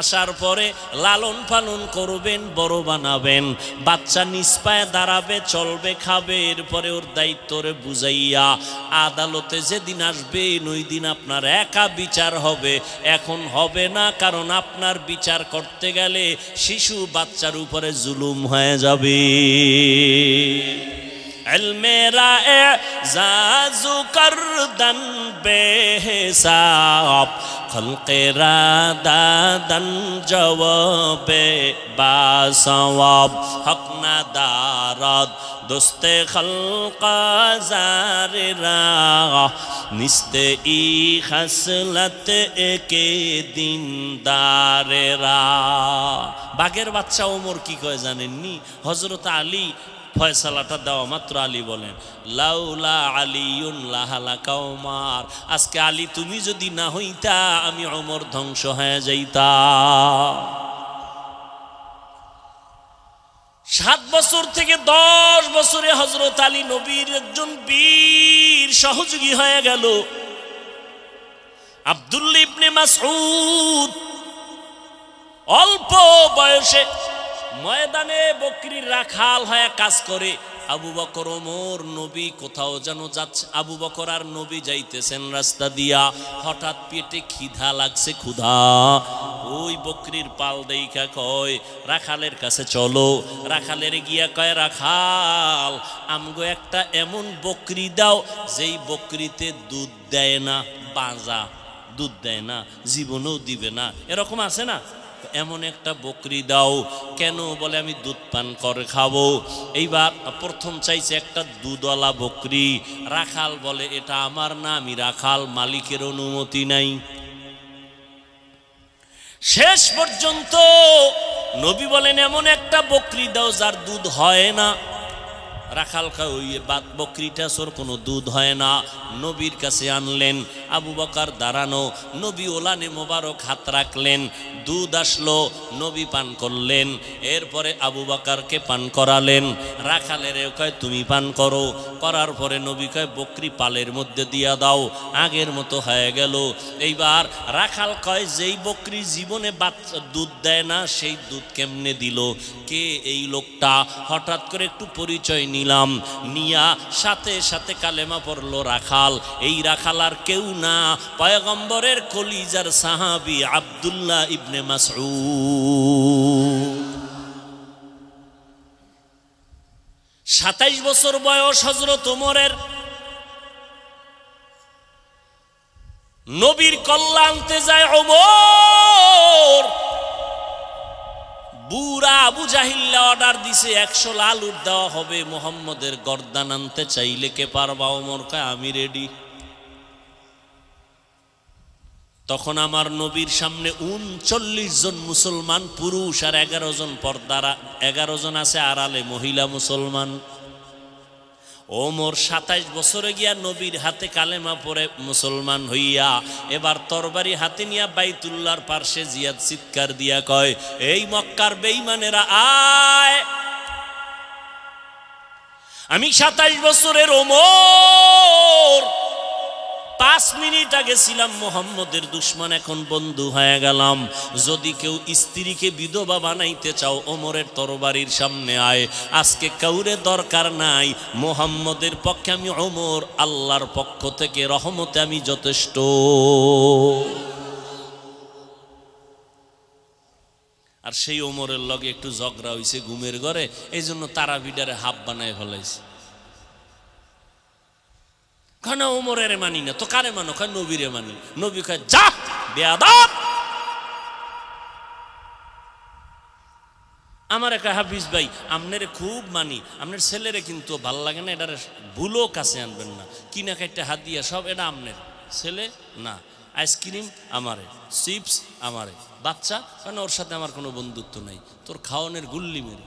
আসার পরে লালন পালন করবেন, বড় বানাবেন, বাচ্চা নিজ পায়ে দাঁড়াবে, চলবে, খাবে। এরপরে ওর দায়িত্বরে বুঝাইয়া আদালতে যেদিন আসবেন, ওই দিন আপনার একা বিচার হবে। এখন হবে না, কারণ আপনার বিচার করতে গেলে শিশু বাচ্চার উপরে জুলুম হয়ে যাবে। ইলমেরা এজাজু করদন বেহিসাব, খলকেরা দাদন জওয়াবে বাসওয়াব, হক না দারদ দোস্তে খলকা জারেরা, নিস্তে ই খাসলত একে দিন দারেরা। বাঘের বাচ্চা ওমর কি কয় জানেননি? হযরত আলী ফয়সালাটা দেওয়া মাত্র আলী বলেন, লাউলা আলিউন লাহালাকা ওমর, আজকে আলী তুমি যদি না হইতা, আমি ওমর ধ্বংস হয়ে যাইতা। 7 বছর থেকে 10 বছরে হযরত আলী নবীর একজন বীর সহযোগী হয়ে গেল। আব্দুল্লাহ ইবনে মাসউদ অল্প বয়সে ময়দানে বকরির রাখাল হয়ে কাজ করে। আবু বকর ওমর নবী কোথাও যেন যাচ্ছে, আবু বকর আর নবী যাইতেছেন রাস্তা দিয়া, হঠাৎ পেটে খিদা লাগছে, ক্ষুধা। ওই বকরির পাল দেইখা কয়, রাখালের কাছে চলো। রাখালের গিয়া কয়, রাখাল, আমগো একটা এমন বকরি দাও যেই বকরিতে দুধ দেয় না, বাজা, দুধ দেয় না, জীবনেও দিবে না, এরকম আছে না? এমন একটা বকরি দাও। কেন? বলে আমি দুধ পান করে খাবো। এইবার প্রথম চাইছে একটা দুধওয়ালা বকরি। রাখাল বলে, এটা আমার না, আমি রাখাল, মালিকের অনুমতি নাই। শেষ পর্যন্ত নবী বলেন, এমন একটা বকরি দাও যার দুধ হয় না। রাখাল কয় ওই বাদ বকরিটা সোর কোনো দুধ হয় না। নবীর কাছে আনলেন, আবু বকর দাঁড়ানো, নবী ওলানে মোবারক হাত রাখলেন, দুধ আসলো, নবী পান করলেন। এরপরে আবু বকরকে পান করালেন। রাখালের কয় তুমি পান করো। করার পরে নবী কয় বকরি পালের মধ্যে দিয়া দাও, আগের মতো হয়ে গেল। এইবার রাখাল কয় যেই বকরি জীবনে বাচ্চা দুধ দেয় না সেই দুধ কেমনে দিল, কে এই লোকটা? হঠাৎ করে একটু পরিচয় নিলাম, নিয়া সাথে সাথে কালেমা পড়ল রাখাল। এই রাখাল আর কেউ না, পয়গম্বরের কলিজার সাহাবী আব্দুল্লাহ ইবনে মাসউদ। 27 বছর বয়স হযরত ওমরের। নবীর কল্লা আনতে যায় ওমর। বুড়া আবু জাহিল অর্ডার দিছে 100 লাল উট দেওয়া হবে, মুহাম্মদের গর্দান আনতে চাইলে কে পারবা? ওমর কয় আমি রেডি। তখন আমার নবীর সামনে 39 জন মুসলমান পুরুষ আর 11 জন পর্দারা, 11 জন আছে আড়ালে মহিলা মুসলমান। ওমর 27 বছরে গিয়া নবীর হাতে কালেমা পড়ে মুসলমান হইয়া এবার তরবারি হাতে নিয়া বাইতুল্লাহর পার্শ্বে জিয়াদ চিৎকার দিয়া কয়, এই মক্কার বেঈমানেরা আয়, আমি 27 বছরের ওমর, 5 মিনিট আগে ছিলাম মুহাম্মদের দুশমন, এখন বন্ধু হয়ে গেলাম। যদি কেউ স্ত্রীকে বিধবা বানাইতে চাও ওমরের তরবারির সামনে আয়, আজকে কাউরে দরকার নাই, মুহাম্মদের পক্ষে আমি ওমর, আল্লাহর পক্ষ থেকে রহমতে আমি যথেষ্ট। আর সেই ওমরের লগে একটু ঝগড়া হইছে ঘুমের ঘরে, এই জন্য তারাবিডারে হাফ বানায় ফেলাইছে। কেন ওমরের মানি না? তো কারে মানো? কয় নবীরে মানি। নবী কয় যা বেয়াদব। আমার একটা হাফিজ ভাই, আপনারে খুব মানি, আপনার ছেলেরে কিন্তু ভাল লাগে না, এটার ভুলও কাছে আনবেন না, কিনা কাইটা হাত দিয়া সব এটা আপনার ছেলে না। আইসক্রিম আমারে, চিপস আমারে, বাচ্চা কেন ওর সাথে আমার কোনো বন্ধুত্ব নাই, তোর খাওয়ানোর গুল্লি মেরে।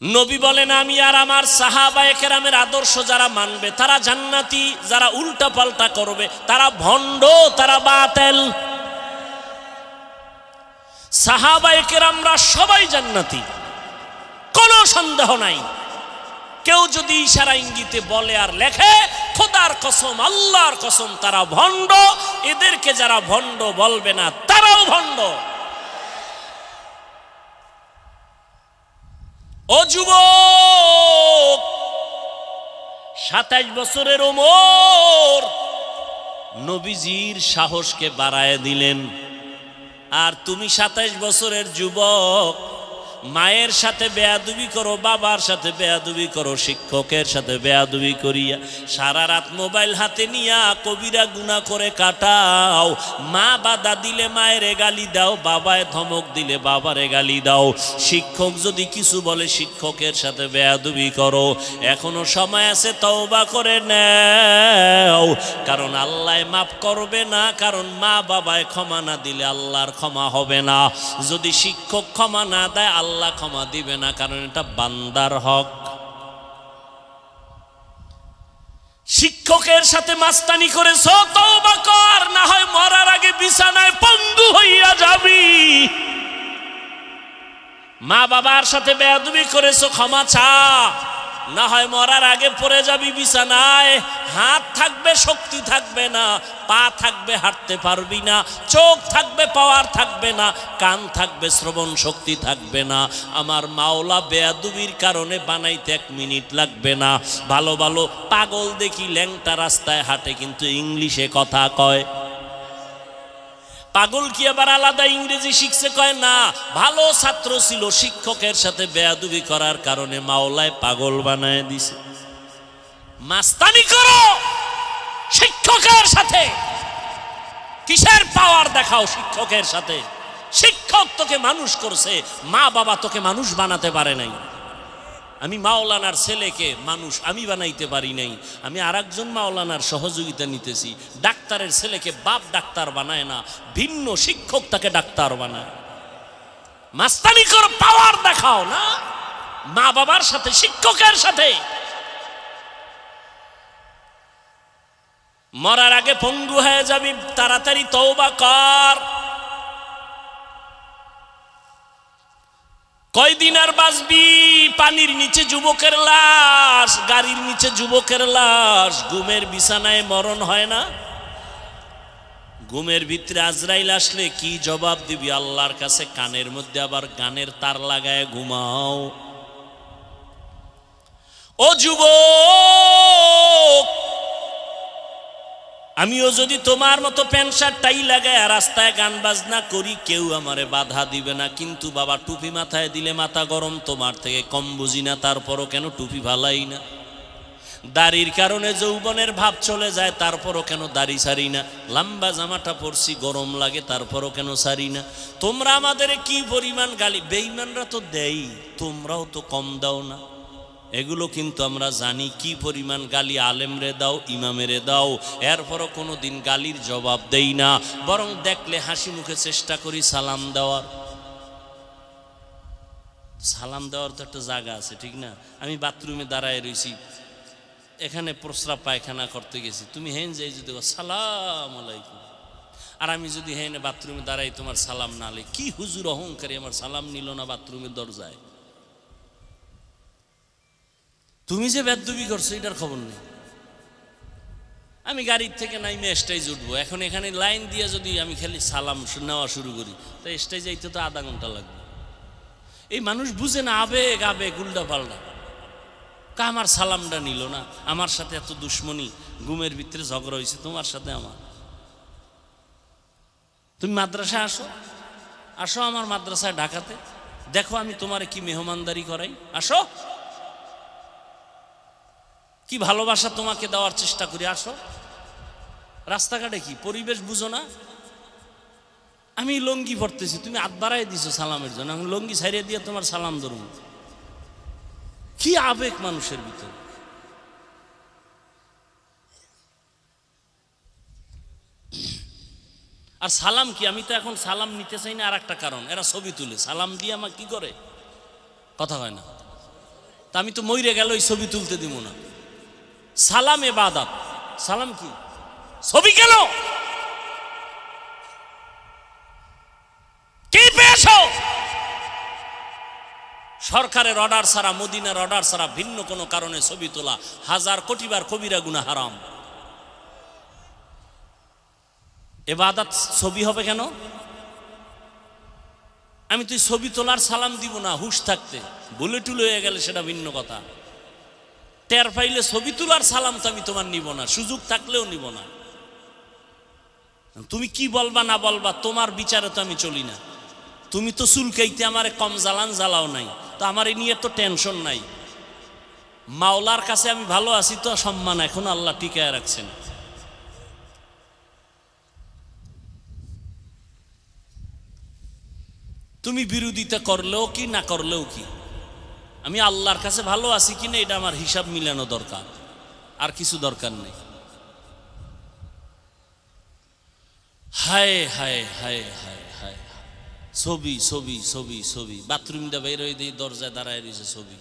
নবী বলেন আমি আর আমার সাহাবায়ে কেরামের আদর্শ যারা মানবে তারা জান্নাতি, যারা উল্টা পাল্টা করবে তারা ভণ্ড, তারা বাতিল। সাহাবায়ে কেরামরা সবাই জান্নাতি, কোনো সন্দেহ নাই। কেউ যদি ইশারা ইঙ্গিতে বলে আর লেখে, খোদার কসম, আল্লাহর কসম তারা ভণ্ড, এদেরকে যারা ভণ্ড বলবে না তারাও ভণ্ড। ও যুবক, 27 বছরের ওমর নবীজির সাহসকে বাড়ায় দিলেন। আর তুমি 27 বছরের যুবক, মায়ের সাথে বেয়াদবি করো, বাবার সাথে বেয়াদবি করো, শিক্ষকের সাথে বেয়াদবি করিয়া সারা রাত মোবাইল হাতে নিয়া কবিরা গুনাহ করে কাটাও। মা বাধা দিলে মায়ের গালি দাও, বাবায় ধমক দিলে বাবারে গালি দাও, শিক্ষক যদি কিছু বলে শিক্ষকের সাথে বেয়াদবি করো। এখনো সময় আছে, তওবা করে নাও, কারণ আল্লাহ মাফ করবে না। কারণ মা বাবায় ক্ষমা না দিলে আল্লাহর ক্ষমা হবে না। যদি শিক্ষক ক্ষমা না দেয় আল্লাহ ক্ষমা দিবে না, কারণ এটা বান্দার হক। শিক্ষকের সাথে মাস্তানি করেছ, তওবা কর, না হয় মরার আগে বিছানায় পঙ্গু হইয়া যাবি। মা বাবার সাথে বেয়াদবি করেছ, ক্ষমা চা, না হয় মরার আগে পড়ে যাবি বিছানায়। হাত থাকবে শক্তি থাকবে না, পা থাকবে হাঁটতে পারবি না, চোখ থাকবে পাওয়ার থাকবে না, কান থাকবে শ্রবণ শক্তি থাকবে না। আমার মাওলা বেয়াদবির কারণে বানাইতে 1 মিনিট লাগবে না। ভালো ভালো পাগল দেখি ল্যাংটা রাস্তায় হাঁটে কিন্তু ইংলিশে কথা কয়। পাগল কি আবার আলাদা ইংরেজি শিখছে? কয় না, ভালো ছাত্র ছিল, শিক্ষকের সাথে বেয়াদবি করার কারণে মাওলায় পাগল বানায় দিছে। মাস্তানি করো শিক্ষকের সাথে, কিসের পাওয়ার দেখাও শিক্ষকের সাথে? শিক্ষক তোকে মানুষ করছে, মা বাবা তোকে মানুষ বানাতে পারে নাই। আমি মাওলানার ছেলেকে মানুষ আমি বানাইতে পারি নাই, আমি আরেকজন মাওলানার সহযোগিতা নিতেছি। ডাক্তারের ছেলেকে বাপ ডাক্তার বানায় না, ভিন্ন শিক্ষক তাকে ডাক্তার বানায়। মাস্তানি করো, পাওয়ার দেখাও না। মা বাবার সাথে, শিক্ষকের সাথে। মরার আগে পঙ্গু হয়ে যাবি, তাড়াতাড়ি তওবা কর। কয়দিন আর বাঁচবি? পানির নিচে যুবকের লাশ, গাড়ির নিচে যুবকের লাশ। ঘুমের বিছানায় মরণ হয় না? ঘুমের ভিতরে আজরাইল আসলে কি জবাব দিবি আল্লাহর কাছে? কানের মধ্যে আবার গানের তার লাগায় ঘুমাও। ও যুবক, আমিও যদি তোমার মতো প্যান্ট শার্ট টাই লাগায় রাস্তায় গান বাজনা করি, কেউ আমারে বাধা দিবে না। কিন্তু বাবা, টুপি মাথায় দিলে মাথা গরম, তোমার থেকে কম বুঝি না, তারপরও কেন টুপি ভালাই না? দাড়ির কারণে যৌবনের ভাব চলে যায়, তারপরও কেন দাড়ি ছাড়ি না? লম্বা জামাটা পরছি, গরম লাগে, তারপরও কেন ছাড়ি না? তোমরা আমাদের কি পরিমাণ গালি! বেঈমানরা তো দেই, তোমরাও তো কম দাও না। এগুলো কিন্তু আমরা জানি কি পরিমাণ গালি আলেমরে দাও, ইমামেরে দাও, এরপরও কোনো দিন গালির জবাব দেই না, বরং দেখলে হাসি মুখে চেষ্টা করি সালাম দেওয়ার। সালাম দেওয়ার তো একটা জায়গা আছে, ঠিক না? আমি বাথরুমে দাঁড়ায় রয়েছি, এখানে প্রস্রাব পায়খানা করতে গেছি, তুমি হেন যাই যদি সালাম আলাইকুম, আর আমি যদি হেন বাথরুমে দাঁড়াই তোমার সালাম না লে, কি হুজুর অহংকারী, আমার সালাম নিল না বাথরুমের দরজায়। তুমি যে বেদবি করছো এটার খবর নেই। আমি গাড়ির থেকে নাইমে স্টেজ উঠবো, এখন এখানে লাইন দিয়ে যদি আমি খালি সালাম নেওয়া শুরু করি, তো স্টেজ যাইতে তো আধা ঘন্টা লাগবে। এই মানুষ বুঝে না, আবেগ আবেগ উল্টা পাল্টা। আমার সালামটা নিল না, আমার সাথে এত দুশ্মনী, ঘুমের ভিতরে ঝগড়া হয়েছে তোমার সাথে আমার। তুমি মাদ্রাসায় আসো, আসো আমার মাদ্রাসায় ঢাকাতে, দেখো আমি তোমারে কি মেহমানদারি করাই। আসো, কি ভালোবাসা তোমাকে দেওয়ার চেষ্টা করি। আসো। রাস্তাঘাটে কি পরিবেশ বুঝো না? আমি লঙ্গি পড়তেছি, তুমি হাত বাড়াই দিছো সালামের জন্য, আমি লঙ্গি ছাড়িয়ে দিয়ে তোমার সালাম ধরুন। কি আবেগ মানুষের ভিতর! আর সালাম কি, আমি তো এখন সালাম নিতে চাই না, আর একটা কারণ, এরা ছবি তুলে সালাম দিয়ে আমার কি করে, কথা হয় না। তা আমি তো মইরে গেল এই ছবি তুলতে দিব না। সালাম ইবাদত, সালাম কি, ছবি কেন? কি পেয়েছো? সরকারের অর্ডার ছাড়া, মদিনার অর্ডার ছাড়া ভিন্ন কোনো কারণে ছবি তোলা 1000 কোটিবার কবিরা গুনাহ, হারাম। ইবাদত ছবি হবে কেন? আমি তুই ছবি তোলার সালাম দিব না হুশ থাকতে, ভুলে টুলে হয়ে গেলে সেটা ভিন্ন কথা। টের পাইলে ছবি তোলার সালাম তো আমি তোমার নিব না, সুযোগ থাকলেও নিব না। তুমি কি বলবা না বলবা তোমার বিচারে তো আমি চলি না। তুমি তো চুলকাইতে আমারে কম জ্বালান জ্বালাও নাই, তো আমার এই নিয়ে তো টেনশন নাই। মাওলার কাছে আমি ভালো আছি, তো সম্মান এখন আল্লাহ টিকায় রাখছেন। তুমি বিরোধিতা করলেও কি না করলেও কি, আমি আল্লাহর কাছে ভালো আছি কিনা এটা আমার হিসাব মিলানো দরকার, আর কিছু দরকার নেই। হায় হায় হায় হায় হায়, ছবি ছবি ছবি ছবি, বাথরুমটা বের হয়ে দিই, দরজায় দাঁড়ায় রয়েছে ছবি।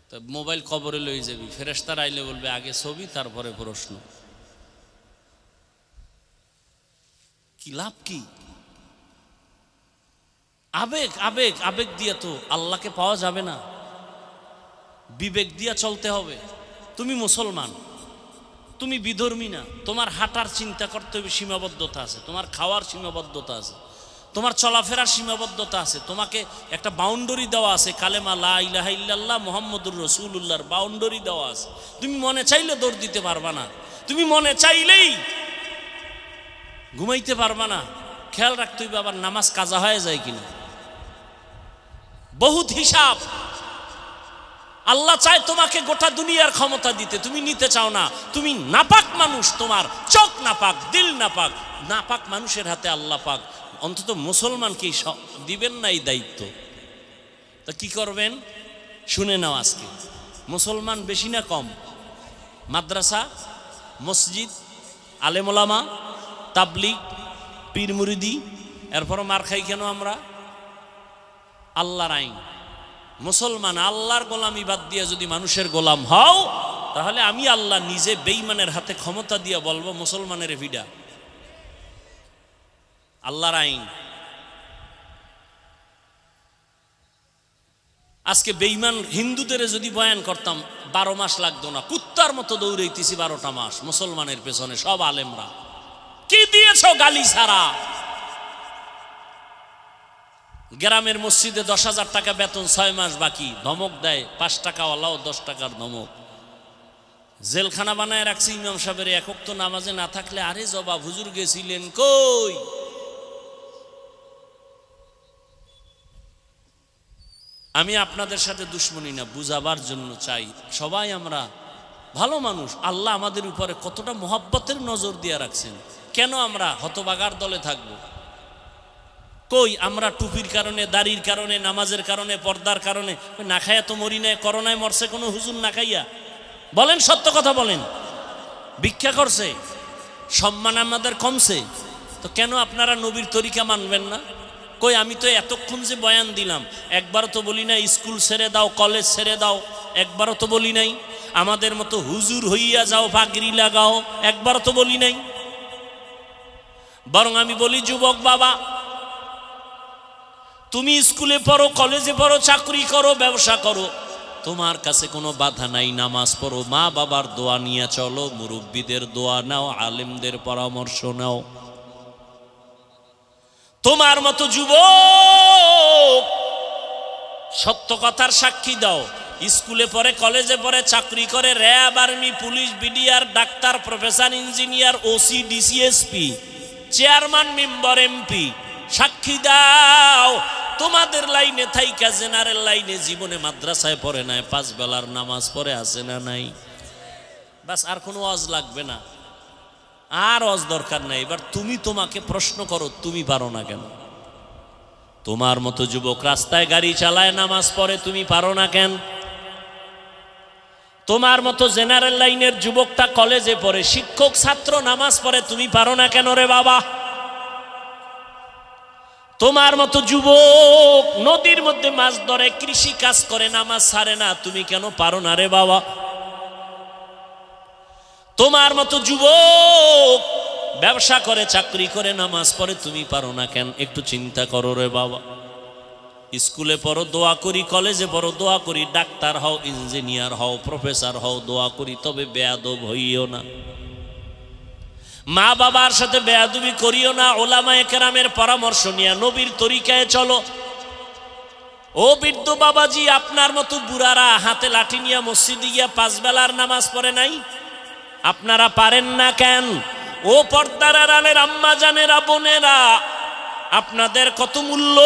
তো মোবাইল কবরে লয়ে যাবি, ফেরেশতারা আইলে বলবে আগে ছবি তারপরে প্রশ্ন। কি লাভ কি? আবেগ আবেগ আবেগ দিয়ে তো আল্লাহকে পাওয়া যাবে না, বিবেক দিয়ে চলতে হবে। তুমি মুসলমান, তুমি বিধর্মী না, তোমার হাঁটার চিন্তা করতে হবে, সীমাবদ্ধতা আছে, তোমার খাওয়ার সীমাবদ্ধতা আছে, তোমার চলাফেরার সীমাবদ্ধতা আছে, তোমাকে একটা বাউন্ডারি দেওয়া আছে, কালেমা লা ইলাহা ইল্লাল্লাহ মুহাম্মাদুর রাসূলুল্লাহর বাউন্ডারি দেওয়া আছে। তুমি মনে চাইলে দৌড় দিতে পারবা না, তুমি মনে চাইলেই ঘুমাইতে পারবা না। খেয়াল রাখতে হবে আবার নামাজ কাজা হয়ে যায় কিনা, বহুত হিসাব। আল্লাহ চায় তোমাকে গোটা দুনিয়ার ক্ষমতা দিতে, তুমি নিতে চাও না। তুমি নাপাক মানুষ, তোমার চোখ নাপাক, দিল নাপাক, নাপাক মানুষের হাতে আল্লাহ পাক। অন্তত মুসলমানকে দিবেন না এই দায়িত্ব, তা কি করবেন শুনে নাও আজকে। মুসলমান বেশি না কম? মাদ্রাসা, মসজিদ, আলেম ওলামা, তাবলিগ, পীর মুরিদি, এরপর মার খাই কেন আমরা? আল্লাহর আইন, মুসলমান আল্লাহর গোলামি বাদ দিয়ে যদি মানুষের গোলাম হও, তাহলে আমি আল্লাহ নিজে বেঈমানের হাতে ক্ষমতা দিয়ে বলবো মুসলমানের ভিডা। আল্লাহর আইন। আজকে বেঈমান হিন্দুদের যদি বয়ান করতাম 12 মাস লাগতো না, কুত্তার মতো দৌড়াইতেছি 12টা মাস মুসলমানের পেছনে। সব আলেমরা কি দিয়েছ গালি ছাড়া। গ্রামের মসজিদে 10,000 টাকা বেতন, 6 মাস বাকি, ধমক দেয় 5 টাকাওয়ালাও 10 টাকার ধমক। জেলখানা বানায় রাখছে ইমাম সাহেবের, এক ওয়াক্ত নামাজে না থাকলে আরে জবাব হুজুর গেছিলেন কই। আমি আপনাদের সাথে দুশ্মনী না, বুঝাবার জন্য চাই। সবাই আমরা ভালো মানুষ। আল্লাহ আমাদের উপরে কতটা মোহাব্বতের নজর দিয়ে রাখছেন। কেন আমরা হতবাগার দলে থাকব? কই আমরা টুপির কারণে, দাড়ির কারণে, নামাজের কারণে, পর্দার কারণে না খাইয়া তো মরি নাই। করোনায় মরছে কোনো হুজুর না খাইয়া? বলেন, সত্য কথা বলেন। ভিক্ষা করছে, সম্মান আমাদের কমছে, তো কেন আপনারা নবীর তরিকা মানবেন না? কই আমি তো এতক্ষণ যে বয়ান দিলাম, একবারও তো বলি নাই স্কুল ছেড়ে দাও, কলেজ ছেড়ে দাও, একবারও তো বলি নাই আমাদের মতো হুজুর হইয়া যাও, পাগড়ি লাগাও, একবারও তো বলি নাই। বরং আমি বলি, যুবক বাবা, তুমি স্কুলে পড়ো, কলেজে পড়ো, চাকরি করো, ব্যবসা করো, তোমার কাছে কোনো বাধা নাই। নামাজ পড়ো, মা বাবার দোয়া নিয়ে চলো, মুরব্বীদের দোয়া নাও, আলেমদের পরামর্শ নাও। তোমার মতো যুবক সত্য কথার সাক্ষী দাও। স্কুলে পড়ে, কলেজে পড়ে, চাকরি করে, RAB, army, police, BDR, doctor, professor, engineer, OC, DC SP, chairman, member, MP, সাক্ষী দাও। তোমাদের লাইনে থাইকা জেনারেল লাইনে জীবনে মাদ্রাসায় পড়ে নাই, 5 বেলার নামাজ পড়ে আছে না নাই? বাস, আর কোনো ওয়াজ লাগবে না, আর ওয়াজ দরকার নাই। এবার তুমি তোমাকে প্রশ্ন করো, তুমি পারো না কেন? তোমার মতো যুবক রাস্তায় গাড়ি চালায়, নামাজ পড়ে, তুমি পারো না কেন? তোমার মতো জেনারেল লাইনের যুবকটা কলেজে পড়ে, শিক্ষক, ছাত্র, নামাজ পড়ে, তুমি পারো না কেন রে বাবা? তোমার মতো যুবক নদীর মধ্যে মাছ ধরে, কৃষি কাজ করে, নামাজ ছাড়ে না, তুমি কেন পারো না রে বাবা? তোমার মতো যুবক ব্যবসা করে, চাকরি করে, নামাজ পড়ে, তুমি পারো না কেন? একটু চিন্তা করো রে বাবা। স্কুলে পড়ো, দোয়া করি, কলেজে পড়ো, দোয়া করি, ডাক্তার হও, ইঞ্জিনিয়ার হও, প্রফেসর হও, দোয়া করি, তবে বেয়াদব হইও না। মা বাবার সাথে বেয়াদবি করিও না। ওলামায়ে কেরামের পরামর্শ নিয়ে নবীর তরিকায় চলো। ও বৃদ্ধ বাবাজি, আপনার মতো বুড়ারা হাতে লাঠি নিয়ে মসজিদে গিয়া 5 বেলার নামাজ পড়ে নাই, আপনারা পারেন না কেন? ও পর্দার আড়ালের আম্মা জানেরা, বোনেরা, আপনাদের কত মূল্য।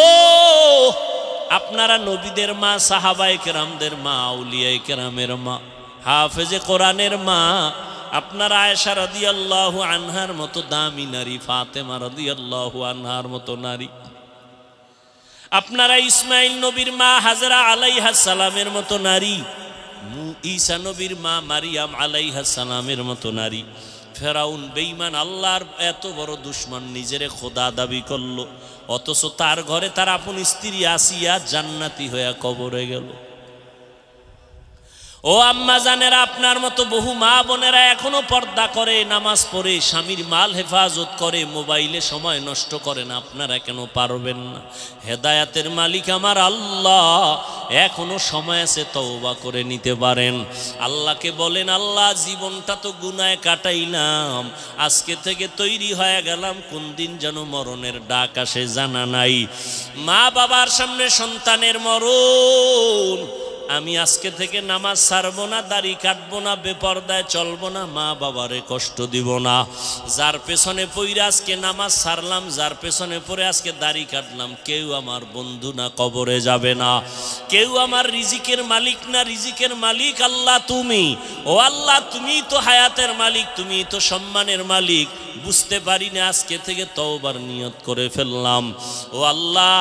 আপনারা নবীদের মা, সাহাবায়ে কেরামদের মা, আউলিয়ায়ে কেরামের মা, হাফেজে কোরআনের মা। আপনারা আয়েশা রাদিয়াল্লাহু আনহার মতো দামি নারী, ফাতেমা রাদিয়াল্লাহু আনহার মতো নারী। আপনারা ইসমাইল নবীর মা হাজরা আলাইহাস সালামের মতো নারী, ঈসা নবীর মা মারিয়াম আলাইহাস সালামের মতো নারী। ফেরাউন বেঈমান, আল্লাহর এত বড় দুশমন, নিজেরে খোদা দাবি করলো, অথচ তার ঘরে তার আপন স্ত্রী আসিয়া জান্নাতি হয়ে কবরে গেল। ও আম্মা জানেরা, আপনার মতো বহু মা বোনেরা এখনো পর্দা করে, নামাজ পড়ে, স্বামীর মাল হেফাজত করে, মোবাইলে সময় নষ্ট করে না, আপনারা কেন পারবেন না? হেদায়াতের মালিক আমার আল্লাহ, এখনো সময় আছে, তওবা করে নিতে পারেন। আল্লাহকে বলেন, আল্লাহ জীবনটা তো গুনায় কাটাইলাম, আজকে থেকে তৈরি হয়ে গেলাম, কোন দিন যেন মরণের ডাক আসে জানা নাই। মা বাবার সামনে সন্তানের মরণ, আমি আজকে থেকে নামাজ ছাড়বো না, দাড়ি কাটবো না, বেপরদায় চলবো না, মা বাবারে কষ্ট দিব না। যার পেছনে পইরা আজকে নামাজ ছাড়লাম, যার পেছনে পড়ে আজকে দাড়ি কাটলাম, কেউ আমার বন্ধু না, কবরে যাবে না। কেউ আমার রিজিকের মালিক না, রিজিকের মালিক আল্লাহ তুমি। ও আল্লাহ, তুমি তো হায়াতের মালিক, তুমি তো সম্মানের মালিক। বুঝতে পারি না, আজকে থেকে তওবার নিয়ত করে ফেললাম। ও আল্লাহ,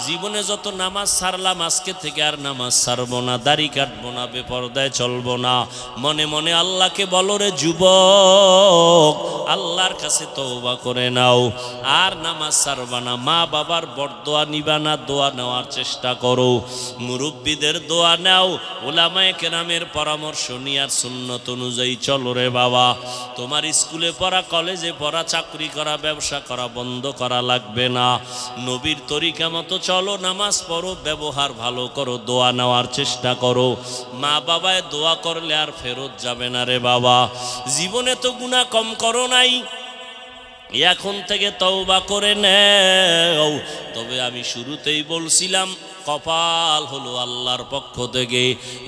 জীবনে যত নামাজ ছাড়লাম, আজকে থেকে আর নামাজ ছাড়বো না, দাড়ি কাটবো না, বেপরদায় চলবো না। মনে মনে আল্লাহকে বলো, রে যুবক, আল্লাহর কাছে তওবা করে নাও, আর নামাজ ছাড়বা না। মা বাবার বরদোয়া নিবা না, দোয়া নেওয়ার চেষ্টা করো। মুরব্বীদের দোয়া নাও, উলামায়ে কেরামের পরামর্শ নিয়ে আর সুন্নত অনুযায়ী চলো রে বাবা। তোমার স্কুলে পড়া, কলেজে পড়া, চাকরি করা, ব্যবসা করা বন্ধ করা লাগবে না। নবীর তরিকা মতো চলো, নামাজ পড়ো, ব্যবহার ভালো করো, দোয়া নেওয়ার চেষ্টা করো। মা বাবায় দোয়া করলে আর ফেরত যাবে না রে বাবা। জীবনে তো গুনাহ কম করো নাই, এখন থেকে তওবা করে নেও। তবে আমি শুরুতেই বলছিলাম, কপাল হলো আল্লাহর পক্ষ থেকে।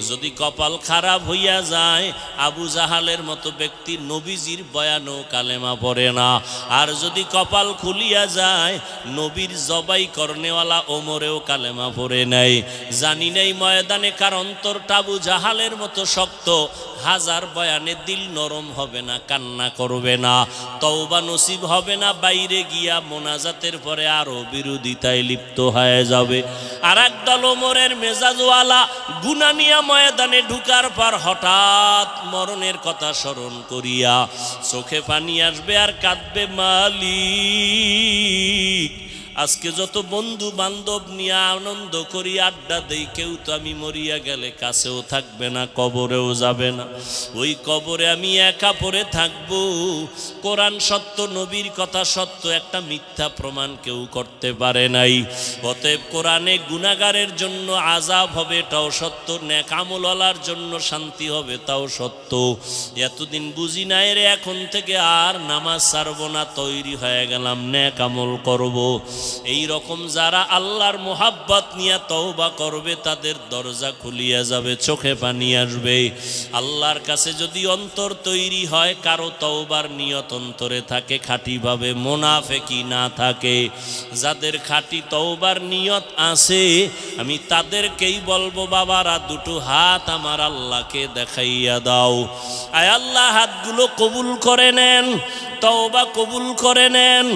যদি কপাল খারাপ হইয়া যায়, আবু জাহালের মতো ব্যক্তি নবীজির বয়ানও কালেমা পড়ে না। আর যদি কপাল খুলিয়া যায়, নবীর জবাই করনেওয়ালা ওমরেও কালেমা পড়ে নাই। জানি নাই ময়দানে কার অন্তরটা আবু জাহালের মতো শক্ত, হাজার বয়ানে দিল নরম হবে না, কান্না করবে না, তওবা নসিব হবে না, বাইরে গিয়া মোনাজাতের পরে আরো বিরোধিতায় লিপ্ত হয়ে যাবে। আর একদল ওমরের মেজাজওয়ালা গুনাহ নিয়া ময়দানে ঢুকার পর হঠাৎ মরণের কথা স্মরণ করিয়া চোখে পানি আসবে আর কাঁদবে, মালিক আজকে যত বন্ধু বান্ধব নিয়ে আনন্দ করি, আড্ডা দেই, কেউ তো আমি মরিয়া গেলে কাছেও থাকবে না, কবরেও যাবে না। ওই কবরে আমি একা পড়ে থাকব। কোরআন সত্য, নবীর কথা সত্য, একটা মিথ্যা প্রমাণ কেউ করতে পারে নাই। অতএব কোরআনে গুনাহগারের জন্য আযাব হবে, এটাও সত্য। নেক আমলওয়ালার জন্য শান্তি হবে, তাও সত্য। এতদিন বুঝি নাই রে, এখন থেকে আর নামাজ ছাড়ব না, তৈরি হয়ে গেলাম, নেক আমল করব। এই রকম যারা আল্লাহর মোহাব্বত নিয়ে তওবা করবে, তাদের দরজা খুলিয়া যাবে, চোখে পানি আসবে। আল্লাহর কাছে যদি অন্তর তৈরি হয়, কারো তওবার নিয়ত অন্তরে থাকে খাঁটিভাবে, মুনাফিকি না থাকে, যাদের খাঁটি তওবার নিয়ত আছে, আমি তাদেরকেই বলবো, বাবারা দুটো হাত আমার আল্লাহকে দেখাইয়া দাও। আয় আল্লাহ, হাতগুলো কবুল করে নেন, তওবা কবুল করে নেন।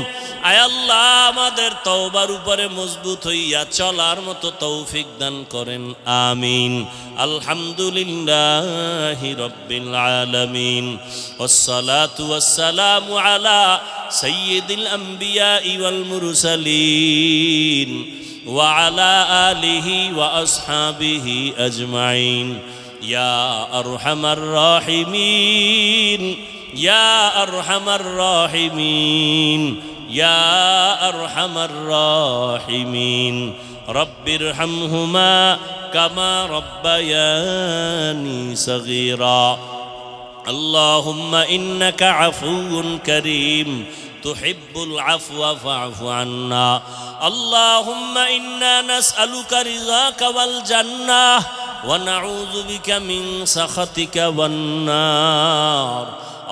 আয় আল্লাহ, আমাদের তওবার উপরে মজবুত হইয়া চলার মতো তৌফিক দান করেন, আমিন। আলহামদুলিল্লাহি রাব্বিল আলামিন, ওয়াসসালাতু ওয়াসসালামু আলা সাইয়্যিদিল আম্বিয়া ওয়াল মুরসালিন ওয়া আলা আলিহি ওয়া আসহাবিহি আজমাইন। ইয়া আরহামার রাহিমিন, ইয়া আরহামার রাহিমিন, ইয়া আরহামার রাহিমিন। রব্বিরহামহুমা কামা রব্বায়ানি সগীরা। আল্লাহুম্মা ইন্নাকা আফুউন কারীম, তুহিব্বুল আফওয়া ফা'ফু আন্না। আল্লাহুম্মা ইন্না নাসআলুকা রিযাকা ওয়াল জান্নাহ ওয়া নাউযু বিকা মিন সাখাতিকা ওয়ান নার।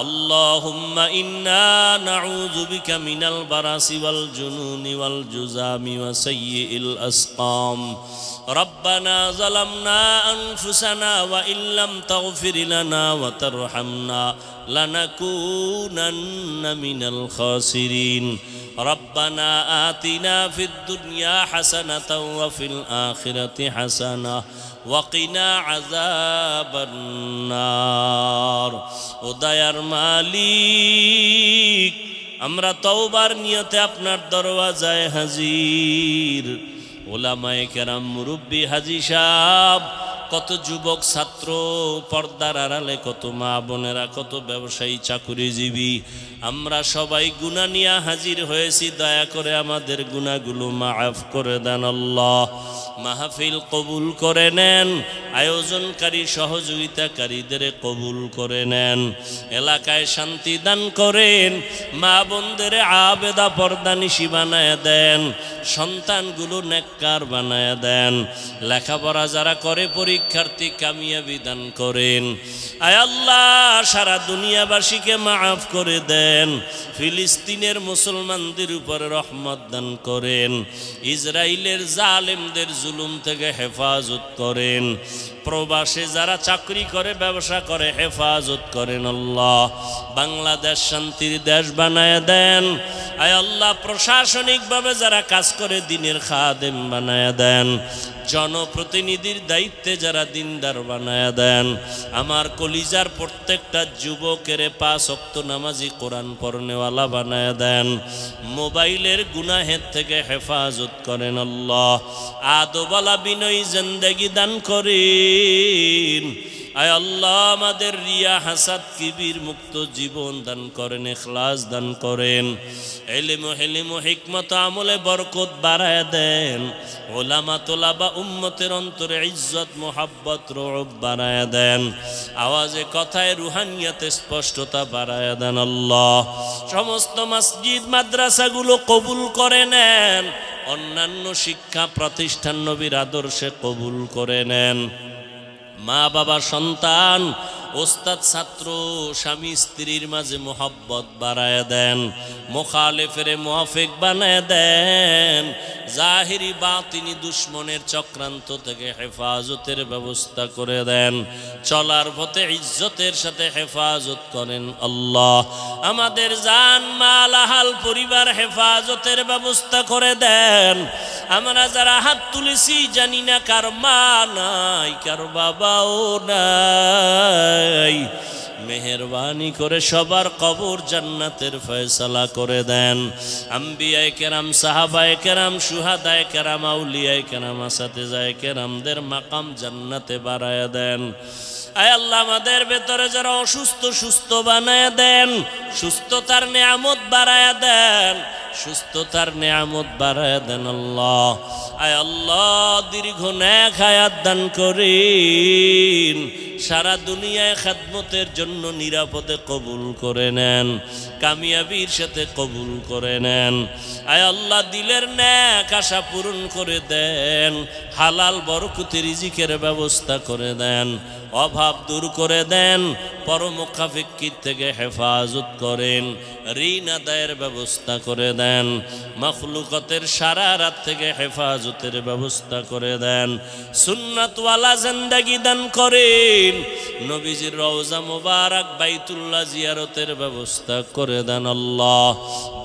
اللهم إنا نعوذ بك من البرص والجنون والجذام وسيء الأسقام. ربنا ظلمنا أنفسنا وإن لم تغفر لنا وترحمنا لنكونن من الخاسرين. ربنا آتنا في الدنيا حسنة وفي الآخرة حسنة وقنا عذاب النار. ও দয়ার মালিক, আমরা তওবার নিয়তে আপনার দরওয়াজায় হাজির। ওলামায়ে কেরাম, মুরব্বী, হাজী সাহেব, কত যুবক ছাত্র, পর্দার আড়ালে কত মা বোনেরা, কত ব্যবসায়ী, চাকুরিজীবী, আমরা সবাই গুনাহ নিয়ে হাজির হয়েছি। দয়া করে আমাদের গুনাহগুলো মাফ করে দেন আল্লাহ। মাহফিল কবুল করে নেন, আয়োজনকারী সহযোগিতাকারীদের কবুল করে নেন, এলাকায় শান্তি দান করেন, মা বোনদের আবেদা পর্দানিশী বানায় দেন, সন্তানগুলো নেককার বানায় দেন, লেখাপড়া যারা করে পরীক্ষার্থী কামিয়াবি দান করেন। আয় আল্লাহ, সারা দুনিয়াবাসীকে মাফ করে দেন, ফিলিস্তিনের মুসলমানদের উপরে রহমত দান করেন, ইসরায়েলের জালেমদের জুলুম থেকে হেফাজত করেন, প্রবাসে যারা চাকরি করে ব্যবসা করে হেফাজত করেন আল্লাহ বাংলাদেশ শান্তির দেশ বানায় দেন আয় আল্লাহ প্রশাসনিকভাবে যারা কাজ করে দ্বীনের খাদেম বানায় দেন জনপ্রতিনিধির দায়িত্বে যারা দিনদার বানায় দেন আমার কলিজার প্রত্যেকটা যুবকের 5 ওয়াক্ত নামাজি কোরআন পড়নেওয়ালা বানায় দেন মোবাইলের গুনাহের থেকে হেফাজত করেন আল্লাহ আদবওয়ালা বিনয়ী জিন্দেগি দান করেন আয় আল্লাহ আমাদের রিয়া হাসাদ কিবির মুক্ত জীবন দান করেন ইখলাস দান করেন ইলম হিলম হিকমত আমলে বরকত বাড়ায় দেন উলামা তোলাবা উম্মতের অন্তরে ইজ্জত মোহাব্বত রউব বাড়ায় দেন আওয়াজে কথায় রুহানিয়াতে স্পষ্টতা বাড়ায় দেন আল্লাহ সমস্ত মসজিদ মাদ্রাসাগুলো কবুল করে নেন অন্যান্য শিক্ষা প্রতিষ্ঠান নবীর আদর্শে কবুল করে নেন মা বাবা সন্তান ওস্তাদ ছাত্র স্বামী স্ত্রীর মাঝে মোহাব্বত বাড়ায় দেন মুখালেফের মুআফিক বানায় দেন জাহিরি বাতিনি দুশ্মনের চক্রান্ত থেকে হেফাজতের ব্যবস্থা করে দেন চলার পথে ইজ্জতের সাথে হেফাজত করেন আল্লাহ আমাদের জান মাল আহাল পরিবার হেফাজতের ব্যবস্থা করে দেন আমরা যারা হাত তুলেছি জানি না কার মা নাই কার বাবাও নাই মেহেরবানি করে সবার কবর জান্নাতের ফয়সালা করে দেন আম্বিয়ায়ে কেরাম সাহাবায়ে কেরাম শুহাদায়ে কেরাম আউলিয়ায়ে কেরাম আসাতিজায়ে কেরামদের মাকাম জান্নাতে বাড়ায়া দেন আয় আল্লাহ আমাদের ভেতরে যারা অসুস্থ সুস্থ বানায়া দেন সুস্থতার নিয়ামত বাড়ায়া দেন সুস্থতার নিয়ামত বাড়ায়া দেন আল্লাহ আয় আল্লাহ দীর্ঘ নেক হায়াত দান করেন সারা দুনিয়ায় খেদমতের জন্য নিরাপদে কবুল করে নেন কামিয়াবির সাথে কবুল করে নেন আয় আল্লাহ দিলের নেক আশা পূরণ করে দেন হালাল বরকতি রিজিকের ব্যবস্থা করে দেন অভাব দূর করে দেন পরমুখাফিকির থেকে হেফাজত করেন ঋণ আদায়ের ব্যবস্থা করে দেন মখলুকতের সারা রাত থেকে হেফাজতের ব্যবস্থা করে দেন সুন্নাতওয়ালা জিন্দেগি দান করেন নবীজির রওজা মুবারক বাইতুল্লাহ জিয়ারতের ব্যবস্থা করে দেন আল্লাহ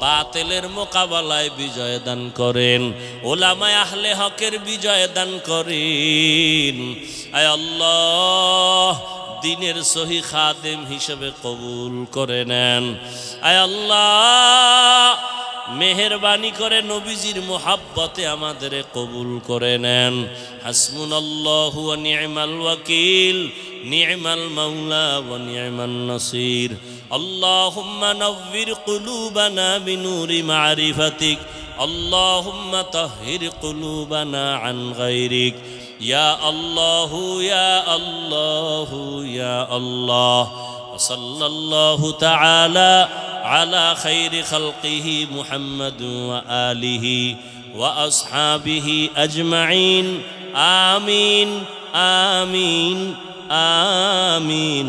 বাতিলের মোকাবেলায় বিজয় দান করেন উলামায়ে আহলে হকের বিজয় দান করেন আয় আল্লাহ দ্বীনের সহি খাদেম হিসেবে কবুল করে নেন আয় আল্লাহ মেহেরবানি করে নবীজির মোহাব্বতে আমাদের কবুল করে নেন হাসবুনাল্লাহু ওয়া নি'মাল ওয়াকিল নি'মাল মাওলা ওয়া নি'মান নাসির আল্লাহুম্মা নাওয়ির কুলুবানা বিনুরি মারিফাতিক আল্লাহুম্মা তাহহির কুলুবানা আন গায়রিক ইয়া আল্লাহু ইয়া আল্লাহু ইয়া আল্লাহ সাল্লাল্লাহু তাআলা على خير خلقه محمد وآله وأصحابه أجمعين آمين آمين آمين